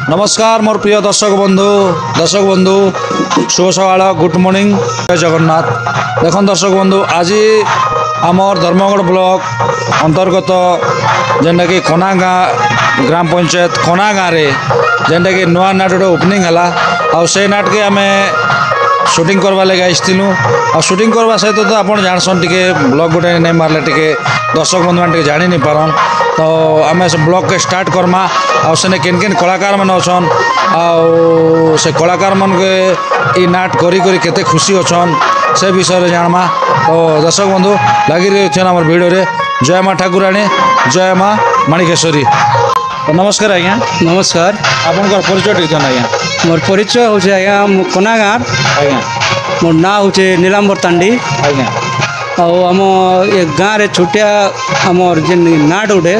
नमस्कार मोर प्रिय दर्शक बंधु शुभ सकाळ गुड मॉर्निंग जय जगन्नाथ। देख दर्शक बंधु आज आमर धर्मगढ़ ब्लॉक अंतर्गत जेनटा कि कोना गाँ ग्राम पंचायत कोना गाँव में जेनटा कि नुआ नाट गोटे ओपनिंग है आउ से नाट के आम शूटिंग करवा लगे आसलु आ शूटिंग करवा सहित तो आप जानसन टे ब्लॉग गोटे नहीं मारे टे दर्शक बंधु मैंने जानी नहीं पारन तो आम से ब्लॉग के स्टार्ट करमा आने केन केन कलाकार मैंने अच्छन आउ से कलाकार मन के नाट करी करी केते खुशी अच्छन से विषय जानमा। तो दर्शक बंधु लगी रही आम भिडियो रे जय माँ ठाकुराणी जय माँ माणिकेश्वरी। तो नमस्कार आज्ञा। नमस्कार। आपनकर परिचय टीचर आज्ञा। मोर परिचय हूँ आज्ञा कोना गाँव आज्ञा। मोर ना हूँ नीलांबर तांडी आज्ञा। आम ये गाँव रे छोटिया आमर जेन नाट गोटे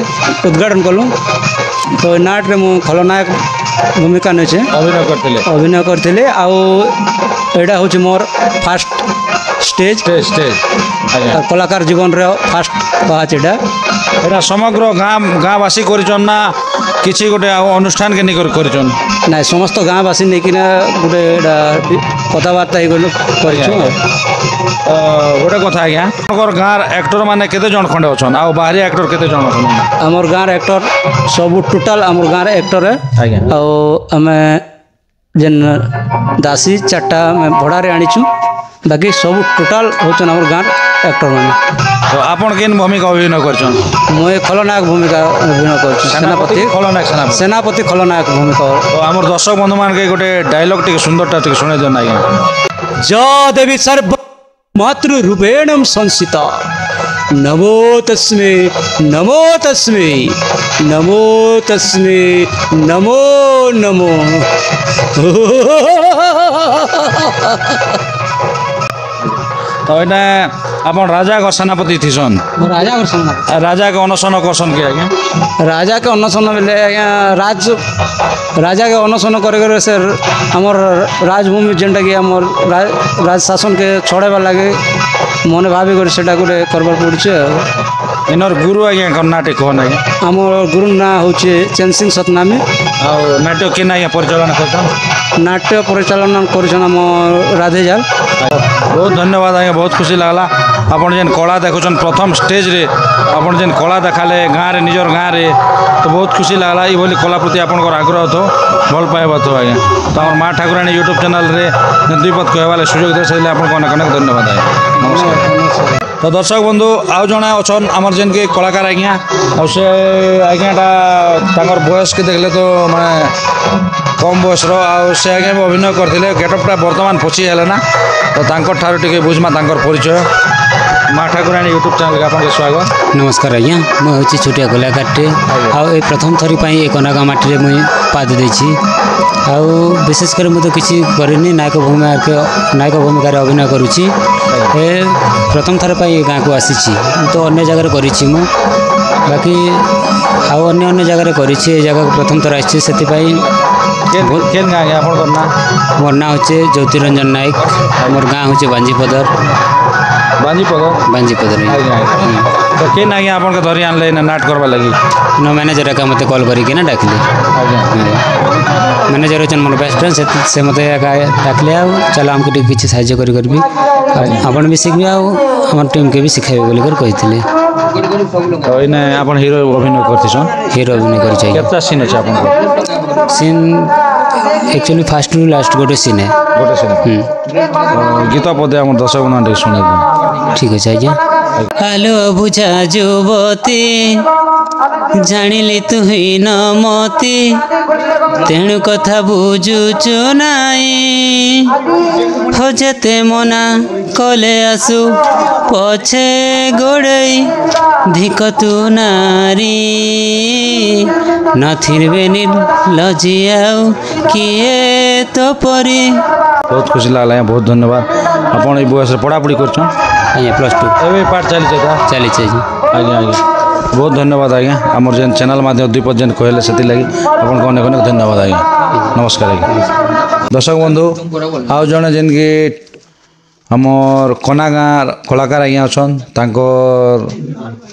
उद्घाटन कलु तो नाट रे मु खलनायक भूमिका नेछे अभिनय करथिले एटा हूँ मोर फास्ट स्टेज कलाकार जीवन रे फास्ट पाँच एटा समग्र गाँववासी ना किसी गोटे अनुष्ठान के नहीं कर ना समस्त गाँववासी नहीं गोटे कथबार्ता गोटे कथा आज्ञा गाँव एक्टर माने केते जन खंडे अच्छन आ बाहरी एक्टर केते जन अच्छन आमर गाँव एक्टर सब टोटाल आमर गाँव एक्टर है आमे जेन दासी चार्टा भड़ारे आनीचु बाकी सब टोटाल होचन आमर गाँव एक्टर माने। तो आपन केन भूमिका अभिनय करछन? मैं खलनायक भूमिका अभिनय करछु सेनापति खलनायक भूमिका। तो आमर दर्शक बंधु मान के गोटे डायलॉग टिके सुंदरटा टिके सुने जन आज्ञा। जय देवी सर्व मातृ रूपेण संसिता नमो तस्मै नमो तस्मै नमो तस्मै नमो नमो। तो इने अपन राजा का सेनापति थीसन राजा के अनशन करसन के आज्ञा राजा के अनशन बेले आज्ञा राजा के अनशन कर से हमर राजभूमि जेनटा कि हमर राज शासन के छोड़ेबा लगे मन भावी कर सेटा गोटे करबार पड़छे। इनर गुरु आज्ञा कर्नाटक कौन आज्ञा? हमर गुरु ना होचे चैन सिंह सतनामी आ नाट्य के आज्ञा परिचालन करछन नाट्य परिचालन करछन हम राधेजाल। बहुत धन्यवाद आज्ञा बहुत खुशी लगला आपन जेन कला देखुछन प्रथम स्टेज रे आपन जेन कला देखाले गाँव रे निजर गाँव रे तो बहुत खुशी लगला ये बोली कला प्रति आपन आग्रह तो भल पाइबा तो आज्ञा। तो आम माँ ठाकुराणी यूट्यूब चैनल रे दुई पद कहवाले सुजोग दे से आपको अनेक अनेक धन्यवाद आज्ञा नमस्कार। तो दर्शक बंधु आउ जड़े अच्छन आमर जेन के कलाकार आज्ञा से आज्ञाटा तांकर बयस के देखले तो माने कम बयस से आज्ञा भी अभिनय करते गेटअपटा बर्तमान पची है ना तो तांकर ठार टिके बुझमा तांकर परिचय। माँ ठाकुराणी यूट्यूब चैनल का आपन स्वागत। नमस्कार आज्ञा मैं हूँ छोटिया कलाकारटे आउ प्रथम थरी ये कोनागाँ माटी मुझे पाद देछि आउ विशेषकर मुझे किसी करनी नायक भूमिका अभिनय करुच्ची ए प्रथम थर पर गाँव को आसी तो अन्य जगह करी बाकी आउ अन्य जगह करी जगह प्रथम थर आसी से मोर ना हूँ ज्योतिरंजन नायक मोर गाँव हूँ बांजीपदर तो केन आज्ञा आपन के धरी आनले नाट करबा लगी न मैनेजर का मते कॉल करी ना डाकले मैनेजर होचन मोर बेस्ट फ्रेंड से मते डाकले आ चलो हमके किछि सहायता करी करबी आपन भी सिखबी आ हमर टीम के भी सिखाबे बोली कर कहितले। तो इने आपन हीरो अभिनय करथिसन हीरो अभिनय करि छै केतना सीन अछि आपन को? Scene actually fast to last गोटे सीन है गोटे सीन गीत पदे हम दर्शक बना सुने ठीक है आज्ञा। हेलो बुझा जुवती जानिली तु ही न मती तेणु कथा बुझुचु नाई हो जेते मना कले आसु पछे गोड़ई धिक तु नारी नथिरबे निर्लजी आउ किए तो परी। बहुत खुशी लगला बहुत धन्यवाद। आपन ए बयस पढ़ापढ़ी करछन आज्ञा +2 एबे पाठ चली आज्ञा आज्ञा बहुत धन्यवाद आज्ञा आमर जेन चैनल माध्यम द्विपद जेन कहले से लगी आपन को अनेक अनेक धन्यवाद आज्ञा नमस्कार आज्ञा। दर्शक बंधु आउ जड़े जेन कि आमर कोना गाँव कलाकार आज्ञा अच्छा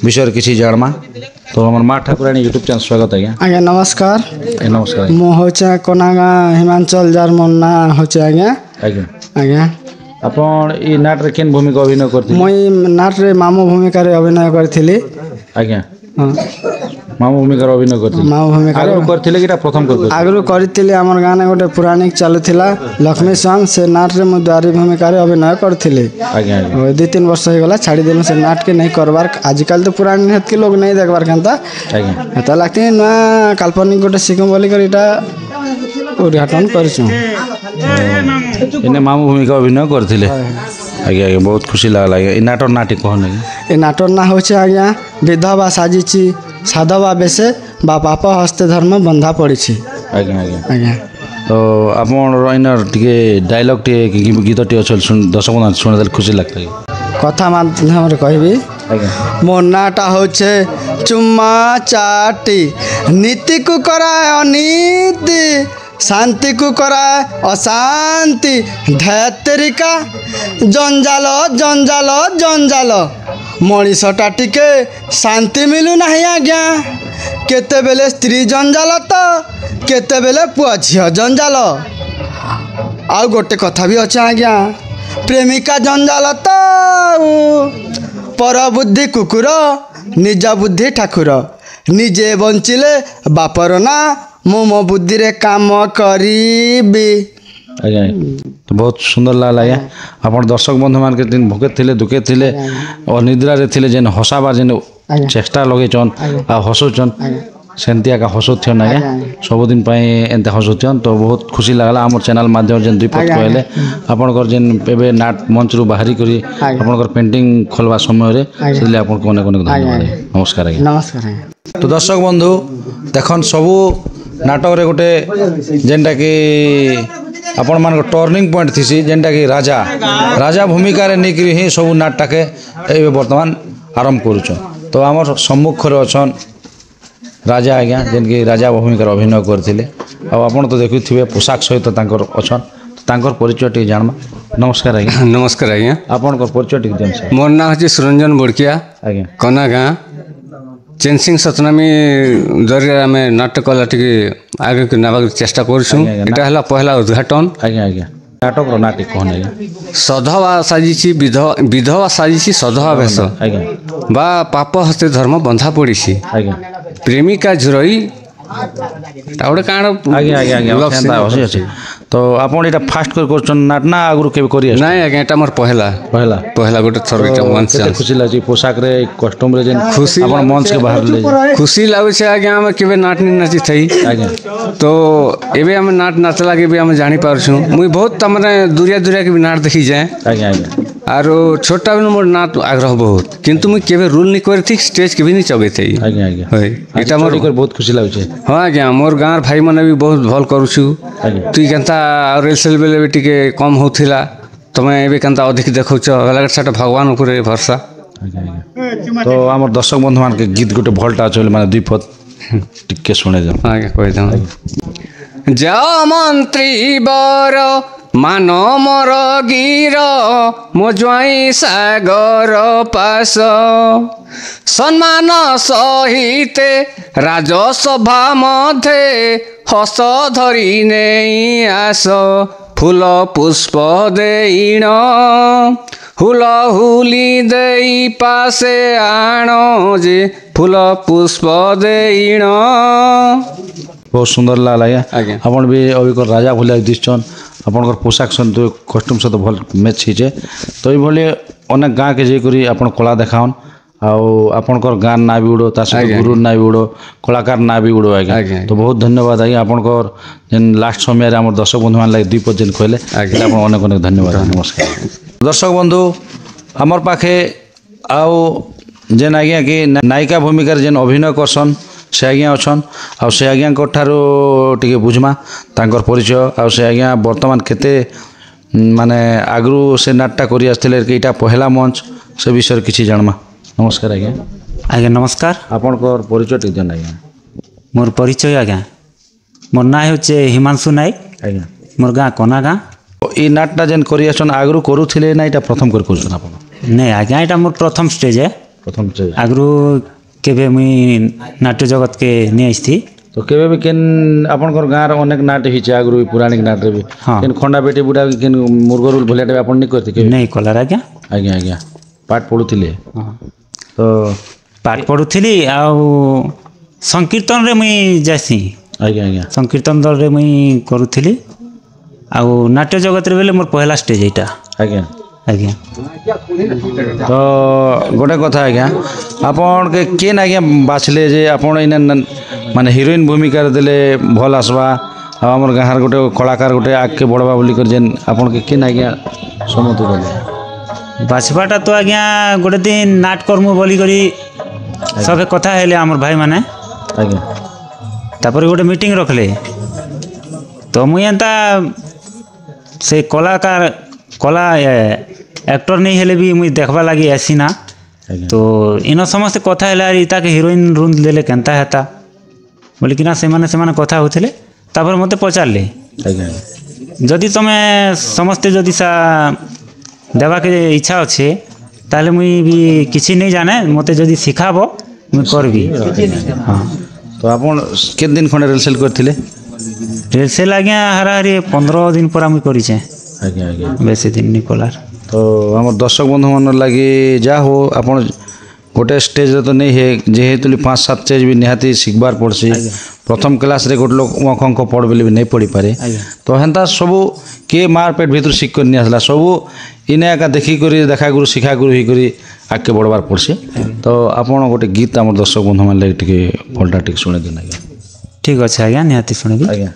विषय किसी जानमा तो हमार माँ ठाकुराणी यूट्यूब चैनल स्वागत आज्ञा आज्ञा नमस्कार नमस्कार मु होचे कोनागा हिमांचल जार मोर ना होचे आज्ञा आज्ञा आज्ञा आपण ई नाट रे केन भूमिका अभिनय करथि मुई नाट रे मामू भूमिका रे अभिनय करथिली आज्ञा हाँ मामू भूमिका रे अभिनय करथि मामू भूमिका आगु करथिले किटा प्रथम करथि आगु करथिली हमर गाने गोटे पुराणिक चालुथिला लक्ष्मी स्वांग से नाट रे मु द्वारी भूमिका रे अभिनय करथिली आज्ञा आज्ञा 2-3 वर्ष हो गला छाड़ी देलु से नाट के नहीं करबार आजकल तो पुरानी हेत के लोग नहीं देखबार केनता आज्ञा त लागते ना काल्पनिक गोटे सिकम बोली कर इटा उद्घाटन करछु इने मामू भूमिका अभिनय करथिले आज्ञा आज्ञा बहुत खुशी लागला आज्ञा ई नाटक नाटी कहन ए नाटक ना होचे आज्ञा विधवा साजिची साधवा बेसे बा पाप हस्ते धर्म बंधा पड़िछि आज्ञा आज्ञा आज्ञा तो आपण इनर टिके डायलॉग टिके गीत टिके अछल सुन दर्शक बंधु सुने देल खुशी लागता कथा माध्यम रे कहबी आज्ञा मोर नाटा होचे चुम्मा चाटी नीति को कराए अनीति शांति को कराए अशांति धैतरिका जंजाल जंजाल जंजाल मनीषटा टिके शांति मिलू नहीं आज्ञा केते बेले स्त्री जंजाल तो केते बेले पुआ झियो जंजाल आउ गोटे कथा भी अच्छे आज्ञा प्रेमिका जंजाल तो पर बुद्धि कुकुर निज बुद्धि ठाकुर निजे बंचिले बापर ना मु मो बुद्धि रे काम करीबी आज्ञा तो बहुत सुंदर लागला आज्ञा आपण दर्शक बंधु मान के दिन भोके थिले दुखे थिले और निद्रा रे थिले जेन हसाबा जेन चेष्टा लगेचन आ हसुचन सेंतिया का हसुथन आज्ञा सब दिन पई एंते हसुथन तो बहुत खुशी लागला हमर चैनल माध्यम जेन दुईपद कहले आपनकर जेन पेबे नाट मंच रु बाहरी करी आपनकर पेंटिंग खोलवा समय रे सेले आपन कोने कोने धन्यवाद नमस्कार आज्ञा नमस्कार तो दर्शक बंधु देखन सबू नाटक रे गोटे जेनटा कि आपण मान टर्निंग पॉइंट थीसी जेनटा कि राजा राजा भूमिका रे निकरी ही सब नाटटा के ए वर्तमान आरंभ करूछ तो हमर सम्मुख रे अछन राजा आज्ञा जेन कि राजा भूमिका रे अभिनय करथिले आ आपण तो देखुथिबे पोशाक सहित तांकर अछन तांकर परिचय टी जानमा नमस्कार आज्ञा नमस्कार आज्ञा आपनकर परिचय टी जन सर मोर ना होची सुरंजन बोड़किया आज्ञा कना गाँ चेनसिंग सतनामी जरिए आम नाटक कला टी आगे के नाबाक चेष्टा करछुं एटा हला पहला उद्घाटन आज्ञा आज्ञा नाटक रो नाटक कहन आज्ञा सधवा साजिछि विधवा साजिछि सधवा भेष आज्ञा बा पाप हस्ते धर्म बंधा पड़िछि आज्ञा प्रेमिका झुरई तावड़े काण आज्ञा आज्ञा आज्ञा सेंता हसी अछि तो आपण एटा फास्ट करछन नाट ना आगु केबे करी आछ नहीं आज्ञा एटा मोर पहला पहला गोटे थर एटा मंच केते खुशी लागी पोशाक रे कॉस्ट्यूम रे जेन खुशी आपण मंच के बाहर ले खुशी लागै छै आज्ञा हम केबे नाट नि नाचि थई आज्ञा तो एबे हम नाट नाचला के भी हम जानि पारछु मुई बहुत तमने दूरिया दूरिया के भी नाट देखि जाए आज्ञा आज्ञा आरो छोटा बेन मोर नाट आग्रह बहुत किंतु मुई केबे रूल नि करथि स्टेज के भी नि चबे थई आज्ञा आज्ञा होय एटा मोर बहुत खुशी लागै छै हां आज्ञा मोर गाँर भाई माने भी बहुत भल करूछु आज्ञा तुई केनता रेलसेल बेले भी टिके कम होथिला तमे एबे केनता अधिक देखौछ बेला सेटा भगवान ऊपर भरोसा आज्ञा आज्ञा तो हमर दर्शक बंधु मान के गीत गोटे भलटा चले माने दुई पद टिके सुने जा आज्ञा कहि दम जय मंत्री बर मान मोर गिर मो ज्वाई सागर पास सम्मान सहित राजसभा मध्य हस धरी नहीं आस फूल पुष्प देण हुल हुली देई पासे आण जे फूल पुष्प देण बहुत सुंदर लागला आज्ञा आपण भी अभी राजा भलिया दिसछन आपनकर पोशाक सहित कॉस्ट्यूम सहित भल मैच हिचे तो ये भले अनेक गाँव के जेकरी आपण कला देखावन आउ आपनकर गान ना भी उड़ो ता सहित गुरु ना भी उड़ो कलाकार ना भी उड़ो आज्ञा तो बहुत धन्यवाद आज्ञा आपनकर जेन लास्ट समय रे हमर दर्शक बंधु मान लागि दुई पद जेन कहले आपण अनेक अनेक धन्यवाद नमस्कार दर्शक बंधु हमर पाखे आउ जेन आज्ञा कि नायिका भूमिका जेन अभिनय करसन से आज्ञा अच्छन आ से आज्ञा ठारू टिके बुझमा तांकर परिचय आ से आज्ञा वर्तमान केते माने आगु से नाटटा करी आसथिले कि इटा पहला मंच से विषय किछि जानमा नमस्कार आज्ञा आज्ञा नमस्कार आपनकर परिचय टिके जन आज्ञा मोर परिचय आज्ञा मोर ना होचे हिमांशु नायक आज्ञा मोर गाँ कोना गाँ এই নাটটা যেন করি আসন আগରୁ କରୁଥିଲେ না এটা প্রথম করে করছেন আপন ନାଇଁ ଆଜ୍ଞା ଏଇଟା ମୋର ପ୍ରଥମ ଷ୍ଟେଜ୍ ଏ প্রথম ଆଗରୁ କେବେ ମୁଇଁ ନାଟ୍ୟ ଜଗତକେ ନେଇ ଆସିଥି তো কেবে বি কেন আপনার গাঁর অনেক নাট হয়েছে আগରୁ পুরাণিক নাটরে বি হ্যাঁ। কেন খন্ডা বেটি বুড়া কেন মুরগরুল ভলিয়াটা আপন নি করতে কেবে ନେଇ କଲାର ଆଜ୍ଞା আজ্ঞা আজ্ঞা পাঠ পড়ুଥିଲେ ହଁ তো ପାଠ ପଢ଼ୁଥିଲି ଆଉ ସଂକୀର୍ତ୍ତନରେ ମୁଇଁ ଯାଏସି ଆଜ୍ଞା ଆଜ୍ଞା ସଂକୀର୍ତ୍ତନ ଦଳରେ ମୁଇଁ କରୁଥିଲି ଆଉ ନାଟ୍ୟ ଜଗତରେ ବେଲେ ମୋର ପହିଲା ଷ୍ଟେଜ୍ ଏଇଟା ଆଜ୍ଞା ଆଜ୍ଞା তো গোটে কথা আজ্ঞা আপনার কেন আজ্ঞা বাছলে যে আপনার ইনা মানে হিরোইন ভূমিকার দেলে ভাল আসবা আমার গাঁর গোটে কলাকার গোটে আগে বড়বা বলি করে যেন আপনাকে কেন আজ্ঞা সম্মতি দেলে ବାଛବାଟା ତ ଆଜ୍ଞା ଗୋଟେ ଦିନ ନାଟ କର୍ମୁ ବୋଲିକରି ସବେ କଥା ହେଲେ ଆମର ଭାଇମାନେ ଆଜ୍ଞା ତାପରେ ଗୋଟେ ମିଟିଂ ରଖିଲେ ତ ମୁଇଁ ଏନ୍ତା ସେ କଲା ଆକ୍ଟର ନେଇ ହେଲେ ବି ମୁଇଁ ଦେଖବା ଲାଗି ଆସିନା ଆଜ୍ଞା ତ ଇନ ସମସ୍ତେ କଥା ହେଲେ ଆରି ତାକେ ହିରୋଇନ୍ ରୁଲ୍ ଦେଲେ କେନ୍ତା ହେତା ବୋଲିକିନା ସେମାନେ କଥା ହେଉଥିଲେ ତାପରେ ମୋତେ ପଚାରିଲେ ଆଜ୍ଞା ଯଦି ତମେ ସମସ୍ତେ ଯଦି ଦେବାକେ ଇଚ୍ଛା ଅଛେ ତାହେଲେ ମୁଇଁ ବି କିଛି ନେଇ ଜାନେ ମୋତେ ଯଦି ଶିଖାବ ମୁଇଁ করবি ହଁ তো আপনার কেতে দিন খন্ডে রিহর্সাল করলে রিহর্সাল আজ্ঞା হারাহারি 15 দিন পরা মুଇଁ କରିଛେ আজ্ঞা আজ্ঞা বেশি দিন নি কলার তো আমার দর্শক বন্ধু মান লাগি যা হো আপনার গোটে স্টেজে তো নেই হে যেহেতু 5-7 স্টেজ বি নিহাতি শিখবার পড়ছি প্রথম ক্লাসে গোটে লোক অঙ্ক পড় বলে বি নেই পড়ি পারে তো হেন্তা সবু কিଏ মার পেট ভিতর শিখ করে নিয়ে আসলা সবু ইনে একা দেখি করে দেখা গুরু শিখা গুরু হই করে আগে বড়বার পড়ছে তো আপনার গোটে গীত আমার দর্শক বন্ধু মান লাগি টিকে ফলটা টিকে শুনে দিন আজ্ঞা ঠিক আছে আজ্ঞা নিহাতি শুনিবি আজ্ঞা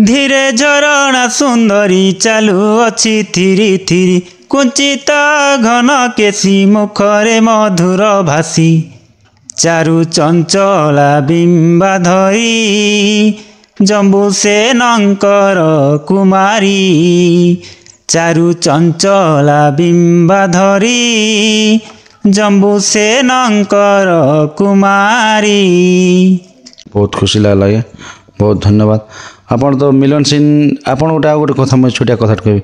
ধীরে ঝরଣା সুন্দরী চালু অছি থিরি থিরি কুঞ্চিত ঘন কেশি মুখরে মধুর ভাসি চারু চঞ্চলা বিম্বা ধরি জম্বু সেনঙ্কর কুমারী চারু চঞ্চলা বিম্বা ধরি জম্বু সেনঙ্কর কুমারী बहुत खुशी लागला आज्ञा बहुत धन्यवाद ଆପଣ ତ ମିଲନ ସିଂ ଆପଣ ଗୋଟେ ଆଉ ଗୋଟେ କଥା ମୁଁ ଛୋଟିଆ କଥାଟେ କହିବି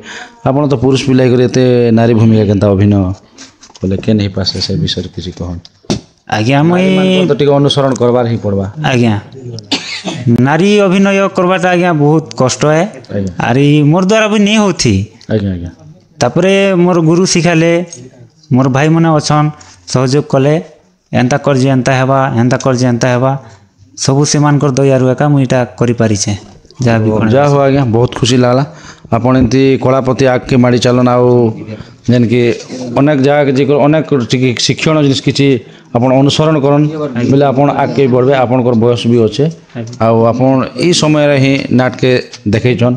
ଆପଣ ତ ପୁରୁଷ ପିଲା କରି ଏତେ ନାରୀ ଭୂମିକା କେନ୍ତା ଅଭିନୟ କଲେ କେନ୍ ହେଇପାରେ ସେ ବିଷୟରେ କିଛି କହନ୍ ଆଜ୍ଞା ମୁଇଁ ତ ଟିକେ ଅନୁସରଣ କରବାର ହିଁ ପଡ଼ବା ଆଜ୍ଞା ନାରୀ ଅଭିନୟ କରବାଟା ଆଜ୍ଞା ବହୁତ କଷ୍ଟ ହେ ଆଜ୍ଞା ଆରି ମୋର୍ ଦ୍ୱାରା ବି ନେଇ ହଉଥି ଆଜ୍ଞା ଆଜ୍ଞା ତାପରେ ମୋର ଗୁରୁ ଶିଖାଲେ ମୋର ଭାଇମାନେ ଅଛନ୍ ସହଯୋଗ କଲେ ଏନ୍ତା କର ଯେ ଏନ୍ତା ହେବା ଏନ୍ତା କର ଯେ ଏନ୍ତା ହେବା ସବୁ ସେମାନଙ୍କର ଦୟାରୁ ଏକା ମୁଇଁ ଏଇଟା କରିପାରିଛେ ଯାହା ବି ଯା ହଉ ଆଜ୍ଞା ବହୁତ ଖୁସି ଲାଗଲା ଆପଣ ଏମିତି କଳା ପ୍ରତି ଆଗକେ ମାଡ଼ି ଚାଲନ୍ ଆଉ ଯେନ୍କି ଅନେକ ଜାଗାକେ ଯେ ଅନେକ ଟିକେ ଶିକ୍ଷଣ ଜିନିଷ କିଛି ଆପଣ ଅନୁସରଣ କରନ୍ ବୋଲେ ଆପଣ ଆଗକେ ବଢ଼ବେ ଆପଣଙ୍କର ବୟସ ବି ଅଛେ ଆଉ ଆପଣ ଏଇ ସମୟରେ ହିଁ ନାଟକେ ଦେଖେଇଛନ୍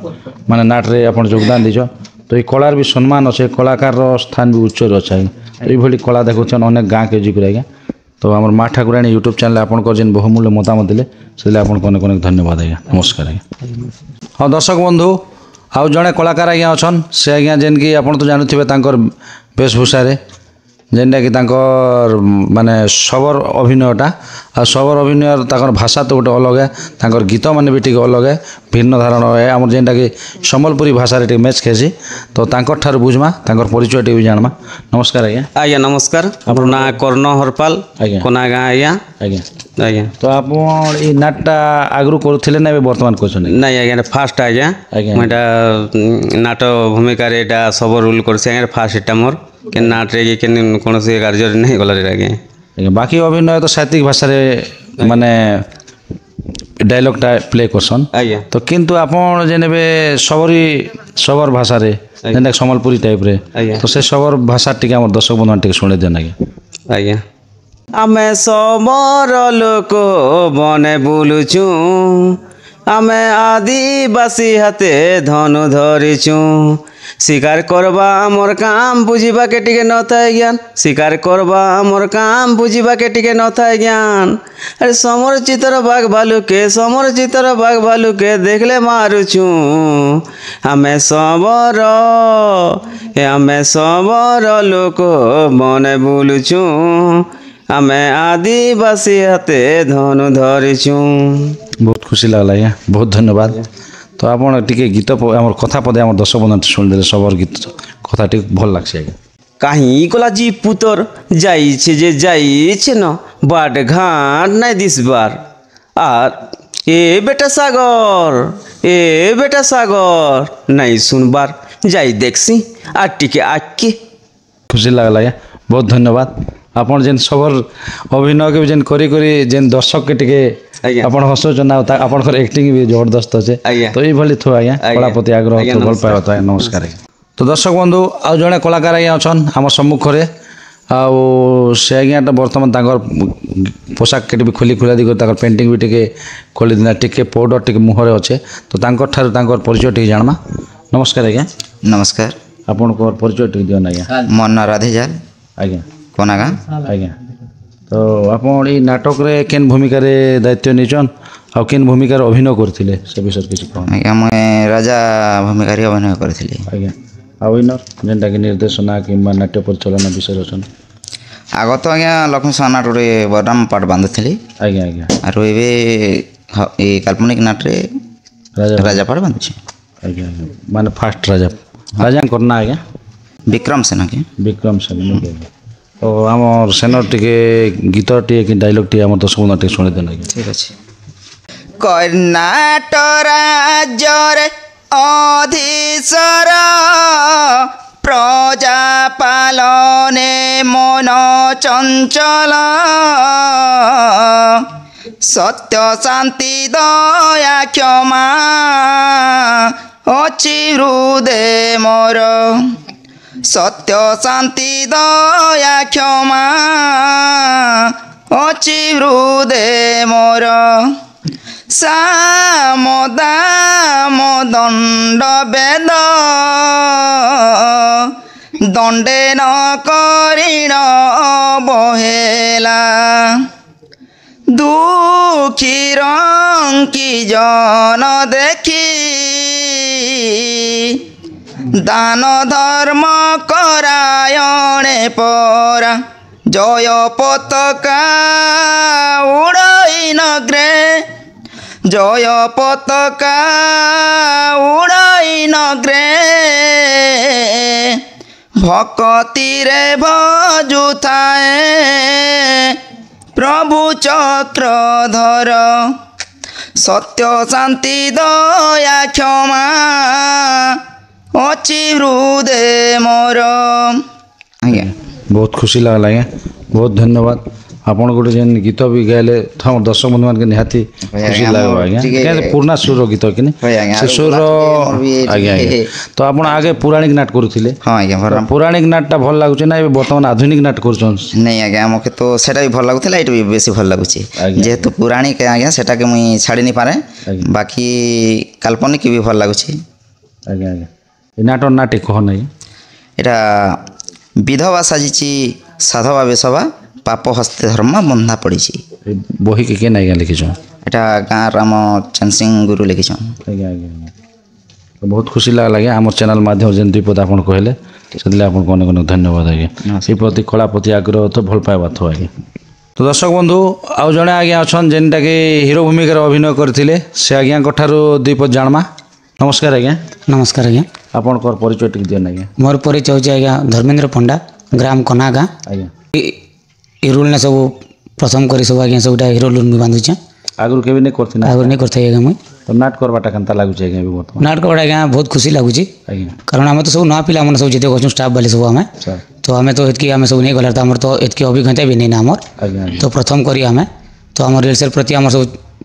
ମାନେ ନାଟରେ ଆପଣ ଯୋଗଦାନ ଦେଇଛନ୍ ତ এই କଳାର ବି ସମ୍ମାନ ଅଛେ କଳାକାରର ସ୍ଥାନ ବି ଉଚ୍ଚରେ ଅଛେ ଆଜ୍ଞା এইଭଳି କଳା ଦେଖୁଛନ୍ ଅନେକ ଗାଁକେ ଯିକରି ଆଜ୍ଞା তো আমার মা ঠাকুরাণী ইউট্ୟୁব চ্যানেলে আপনার যেন বহুমূল্য মতামত দিলে সেটা আপনার অনেক অনেক ধন্যবাদ আজ্ঞা নমস্কার আজ্ঞা হ্যাঁ দর্শক বন্ধু আউ জনে কলাকার আজ্ঞা অছন সে আজ্ঞা যেনকি আপনার তো জানুথিবে তাঙ্কর বেশভূষারে যেনটাকি তাঙ্কর মানে সবর অভিনয়টা আর সবর অভিনয়র তাঙ্কর ভাষা তো গোটে অলগে তাঙ্কর গীত মানে বি টিকে অলগে ভিন্ন ধারণ হয়ে আমার যেনটাকি সম্বলপুরী ভাষারে টিকে ম্যাচ খেয়েছি তো তাঙ্কর ঠার বুঝমা তাঙ্কর পরিচয় টিকে জানমা নমস্কার আজ্ঞা ଆଜ୍ଞା ନମସ୍କାର ମୋର ନାଁ କର୍ଣ୍ଣ ହରପାଲ ଆଜ୍ଞା। କୋନା ଗାଁ ଆଜ୍ଞା ଆଜ୍ଞା ଆଜ୍ଞା তো আপনার এই নাটটা আগରୁ କରୁଥିଲେ না ଏବେ ବର୍ତ୍ତମାନ କରୁଛନ୍ତି ନାଇଁ ଆଜ୍ଞା ଏଇଟା ଫାଷ୍ଟ ଆଜ୍ଞା ଆଜ୍ଞା। ମୁଁ ଏଇଟା ନାଟ ଭୂମିକାରେ ଏଇଟା ସବୁ ରୋଲ୍ କରୁଛି ଆଜ୍ଞା ଫାଷ୍ଟ ଏଇଟା ମୋର କେନ୍ ନାଟରେ କି କେନ୍ କୌଣସି କାର୍ଯ୍ୟରେ ନାହିଁ ଗଲାରେ ଆଜ୍ଞା ଆଜ୍ଞା ବାକି ଅଭିନୟ ତ ସାହିତ୍ୟିକ ଭାଷାରେ ମାନେ ଡାଇଲଗଟା ପ୍ଲେ କରସନ୍ ଆଜ୍ଞା ତ କିନ୍ତୁ ଆପଣ ଯେନ୍ ଏବେ ସବର ଭାଷାରେ ଯେନ୍ଟା ସମ୍ବଲପୁରୀ ଟାଇପ୍ରେ ଆଜ୍ଞା। ତ ସେ ସବର ଭାଷା ଟିକେ ଆମର ଦର୍ଶକ ବନ୍ଧୁ ଟିକେ ଶୁଣେଇ ଦିଅନ୍ ଆଜ୍ଞା ଆଜ୍ଞା ଆମେ ସମର ଲୋକ ବନେ ବୁଲୁଛୁ ଆମେ ଆଦିବାସୀ ହାତେ ଧନୁ ଧରିଛୁ শিকার করবা আমার কাম বুঝিবাকে টিকে নথায় জ্ঞান শিকার করবা আমার কাম বুঝিবাকে টিকে নথায় জ্ঞান আরে সমর চিতর বাঘ ভালুকে দেখলে মারুছু আমি সবর লোক মনে বুলুছু আমি আদিবাসী হাতে ধনু ধরিছু बहुत खुशी लागला आज्ञा बहुत धन्यवाद তো ଆପଣ ଟିକେ ଗୀତ ଆମର କଥା ପଦେ ଆମର ଦର୍ଶକ ବନ୍ଧୁ ଶୁଣିଦେଲେ ସବର ଗୀତ କଥା ଟିକେ ଭଲ লাগছে ଆଜ୍ଞା। কাহি কলাজি পুতর যাইছে যে যাইছে ন বাট ঘাট নাই দিসবার আর বেটা সাগর নাই শুনবার যাই দেখছি আর টিকে আটকে ଖୁସି ଲାଗଲା ଆଜ୍ଞା ବହୁତ ଧନ୍ୟବାଦ ଆପଣ ଯେନ୍ ସବର ଅଭିନୟକେ ବି ଯେନ୍ କରି କରି ଯେନ୍ ଦର୍ଶକକେ ଟିକେ ଆଜ୍ଞା। ଆପଣ ହସୁଛନ୍ ଆଉ ଆପଣଙ୍କର ଆକ୍ଟିଂ ବି ଜବରଦସ୍ତ ଅଛେ ଆଜ୍ଞା। ତ ଏଇଭଳି ଥୁ ଆଜ୍ଞା ଆଜ୍ଞା। କଳା ପ୍ରତି ଆଗ୍ରହ ଆଜ୍ଞା, ଥୁ ଭଲ ନମସ୍କାର। ପାଇବା ତ ଆଜ୍ଞା ନମସ୍କାର ଆଜ୍ଞା। ତ ଦର୍ଶକ ବନ୍ଧୁ ଆଉ ଜଣେ କଳାକାର ଆଜ୍ଞା ଅଛନ୍ ଆମ ସମ୍ମୁଖରେ ଆଉ ସେ ଆଜ୍ଞାଟା ବର୍ତ୍ତମାନ ତାଙ୍କର ପୋଷାକ କେଟେ ବି ଖୋଲି ଖୋଲା ଦେଇକରି ତାଙ୍କର ପେଣ୍ଟିଂ ବି ଟିକେ ଖୋଲି ଦିନା ଟିକେ ପାଉଡ଼ର ଟିକେ ମୁହଁରେ ଅଛେ ତ ତାଙ୍କର ଠାରୁ ତାଙ୍କର ପରିଚୟ ଟିକେ ଜାଣମା ନମସ୍କାର ଆଜ୍ଞା ନମସ୍କାର ଆପଣଙ୍କର ପରିଚୟ ଟିକେ ଦିଅନ୍ ଆଜ୍ଞା ମୋ ନାଁ ରାଧେ ଜାଲ ଆଜ୍ଞା କୋନାଗାଁ ଆଜ୍ଞା ତ ଆପଣ ଏଇ ନାଟକରେ କେନ୍ ଭୂମିକାରେ ଦାୟିତ୍ୱ ନେଇଛନ୍ ଆଉ କେନ୍ ଭୂମିକାରେ ଅଭିନୟ କରିଥିଲେ ସେ ବିଷୟରେ କିଛି କହନ୍ ଆଜ୍ଞା ମୁଁ ରାଜା ଭୂମିକାରେ ଅଭିନୟ କରିଥିଲି ଆଜ୍ଞା ଆଉ ଇନର୍ ଯେନ୍ଟାକି ନିର୍ଦ୍ଦେଶନା କିମ୍ବା ନାଟ୍ୟ ପରିଚାଳନା ବିଷୟରେ ଅଛନ୍ ଆଗ ତ ଆଜ୍ଞା ଲକ୍ଷ୍ମୀ ନାଟରେ ବଡ଼ରାମ ପାଠ ବାନ୍ଧୁଥିଲି ଆଜ୍ଞା ଆଜ୍ଞା ଆରୁ ଏବେ ଏ କାଲ୍ପନିକ ନାଟରେ ରାଜା ପାଠ ବାନ୍ଧୁଛି ଆଜ୍ଞା ଆଜ୍ଞା ମାନେ ଫାଷ୍ଟ ରାଜାଙ୍କର ନାଁ ଆଜ୍ଞା ବିକ୍ରମ ସେନ କି ବିକ୍ରମ ସେନ ତ ଆମର ସେନର ଟିକେ ଗୀତ ଟିକେ କି ଡାଇଲଗ ଟିକେ ଆମର ଦର୍ଶକ ଟିକେ ଶୁଣିଦେନ୍ ଆଜ୍ଞା ଠିକ୍ ଅଛି କର୍ଣ୍ଣାଟ ରାଜ୍ୟରେ ଅଧୀଶ୍ୱର ପ୍ରଜା ପାଲନେ ମନ ଚଞ୍ଚଳ ସତ୍ୟ ଶାନ୍ତି ଦୟା କ୍ଷମା ଅଛି ହୃଦେ ମୋର ସତ୍ୟ ଶାନ୍ତି ଦୟା କ୍ଷମା ଅଛି ହୃଦେ ମୋର ସାମ ଦାମ ଦଣ୍ଡ ବେଦ ଦଣ୍ଡେ ନ କରିଣ ବହେଲା ଦୁଃଖୀ ରଙ୍କି ଜନ ଦେଖି ଦାନ ଧର୍ମ କରାୟଣେ ପରା জয় পতাকা উড়াই নগ্রে জয় পতাকা উড়াই নগ্রে ভকতিরে ভজুথায়ে প্রভু চক্রধর সত্য শান্তি দয়া ক্ষমা অচি হৃদে মোর আজ্ঞা ବହୁତ ଖୁସି ଲାଗଲା ଆଜ୍ଞା ବହୁତ ଧନ୍ୟବାଦ ଆପଣ ଗୋଟେ ଯେନ୍ ଗୀତ ବି ଗାଇଲେ ତ ଆମର ଦର୍ଶକ ବନ୍ଧୁମାନଙ୍କୁ ନିହାତି ଖୁସି ଲାଗିବ ଆଜ୍ଞା କାହିଁକି ପୁରୁଣା ସୁର ଗୀତ କିନି ସେ ସୁର ଆଜ୍ଞା ଆଜ୍ଞା ତ ଆପଣ ଆଗେ ପୌରାଣିକ ନାଟ କରୁଥିଲେ ହଁ ଆଜ୍ଞା ପୌରାଣିକ ନାଟଟା ଭଲ ଲାଗୁଛି ନା ଏବେ ବର୍ତ୍ତମାନ ଆଧୁନିକ ନାଟ କରୁଛନ୍ ନାଇଁ ଆଜ୍ଞା ଆମକୁ ତ ସେଟା ବି ଭଲ ଲାଗୁଥିଲା ଏଇଟା ବି ବେଶୀ ଭଲ ଲାଗୁଛି ଆଜ୍ଞା। ଯେହେତୁ ପୌରାଣିକ ଆଜ୍ଞା ସେଟାକେ ମୁଇଁ ଛାଡ଼ି ନି ପାରେ ଆଜ୍ଞା। ବାକି କାଲ୍ପନିକ ବି ଭଲ ଲାଗୁଛି ଆଜ୍ଞା ଆଜ୍ଞା ଏ ନାଟର ନାଁ ଟିକେ କହନ ଆଜ୍ଞା ଏଇଟା ବିଧବା ସାଜିଛି ସାଧବା ବେଶବା ପାପ ହସ୍ତେ ଧର୍ମ ବନ୍ଧା ପଡ଼ିଛି ଏ ବହିକେ କେନ୍ ଆଜ୍ଞା ଲେଖିଛନ୍ ଏଇଟା ଗାଁର ଆମ ଚନ୍ଦସିଂ ଗୁରୁ ଲେଖିଛନ୍ ଆଜ୍ଞା ଆଜ୍ଞା ଆଜ୍ଞା ତ ବହୁତ ଖୁସି ଲାଗଲା ଆଜ୍ଞା ଆମର ଚ୍ୟାନେଲ ମାଧ୍ୟମରେ ଯେନ୍ ଦୁଇ ପଦ ଆପଣ କହିଲେ ସେଥିଲାଗି ଆପଣଙ୍କୁ ଅନେକ ଅନେକ ଧନ୍ୟବାଦ ଆଜ୍ଞା ସେ ପ୍ରତି କଳା ପ୍ରତି ଆଗ୍ରହ ତ ଭଲ ପାଇବା ଥ ଆଜ୍ଞା ତ ଦର୍ଶକ ବନ୍ଧୁ ଆଉ ଜଣେ ଆଜ୍ଞା ଅଛନ୍ ଯେନ୍ଟାକି ହିରୋ ଭୂମିକାରେ ଅଭିନୟ କରିଥିଲେ ସେ ଆଜ୍ଞାଙ୍କ ଠାରୁ ଦୁଇ ପଦ ଜାଣମା ନମସ୍କାର ଆଜ୍ଞା ନମସ୍କାର ଆଜ୍ଞା ଆପଣଙ୍କର ପରିଚୟ ଟିକେ ଦିଅନ୍ ଆଜ୍ଞା ମୋର ପରିଚୟ ହେଉଛି ଆଜ୍ଞା ଧର୍ମେନ୍ଦ୍ର ପଣ୍ଡା ଗ୍ରାମ କନାଗାଁ ଆଜ୍ଞା ଏ ରୋଲ୍ନେ ସବୁ ପ୍ରଥମ କରି ସବୁ ଆଜ୍ଞା ସବୁଟା ହିରୋ ରୋଲ୍ ମୁଇଁ ବାନ୍ଧୁଛେଁ ଆଗରୁ କେବେ ନେଇ କରିଥିନା ଆଗରୁ ନେଇ କରିଥାଏ ଆଜ୍ଞା ମୁଇଁ ତ ନାଟ କରବାଟା କେନ୍ତା ଲାଗୁଛି ଆଜ୍ଞା ଏବେ ବର୍ତ୍ତମାନ ନାଟକ ଗୁଡ଼ା ଆଜ୍ଞା ବହୁତ ଖୁସି ଲାଗୁଛି ଆଜ୍ଞା କାରଣ ଆମେ ତ ସବୁ ନୂଆ ପିଲାମାନେ ସବୁ ଯେତେ ଅଛୁ ଷ୍ଟାଫ୍ ବାଲେ ସବୁ ଆମେ ସାର୍ ତ ଆମେ ତ ଏତ୍କି ଆମେ ସବୁ ନେଇ ଗଲା ତ ଆମର ତ ଏତ୍କି ଅଭିଜ୍ଞତା ବି ନେଇ ନା ଆମର ଆଜ୍ଞା ଆଜ୍ଞା ତ ପ୍ରଥମ କରି ଆମେ ତ ଆମର ରିହର୍ସାଲ ପ୍ରତି ଆମର ସବୁ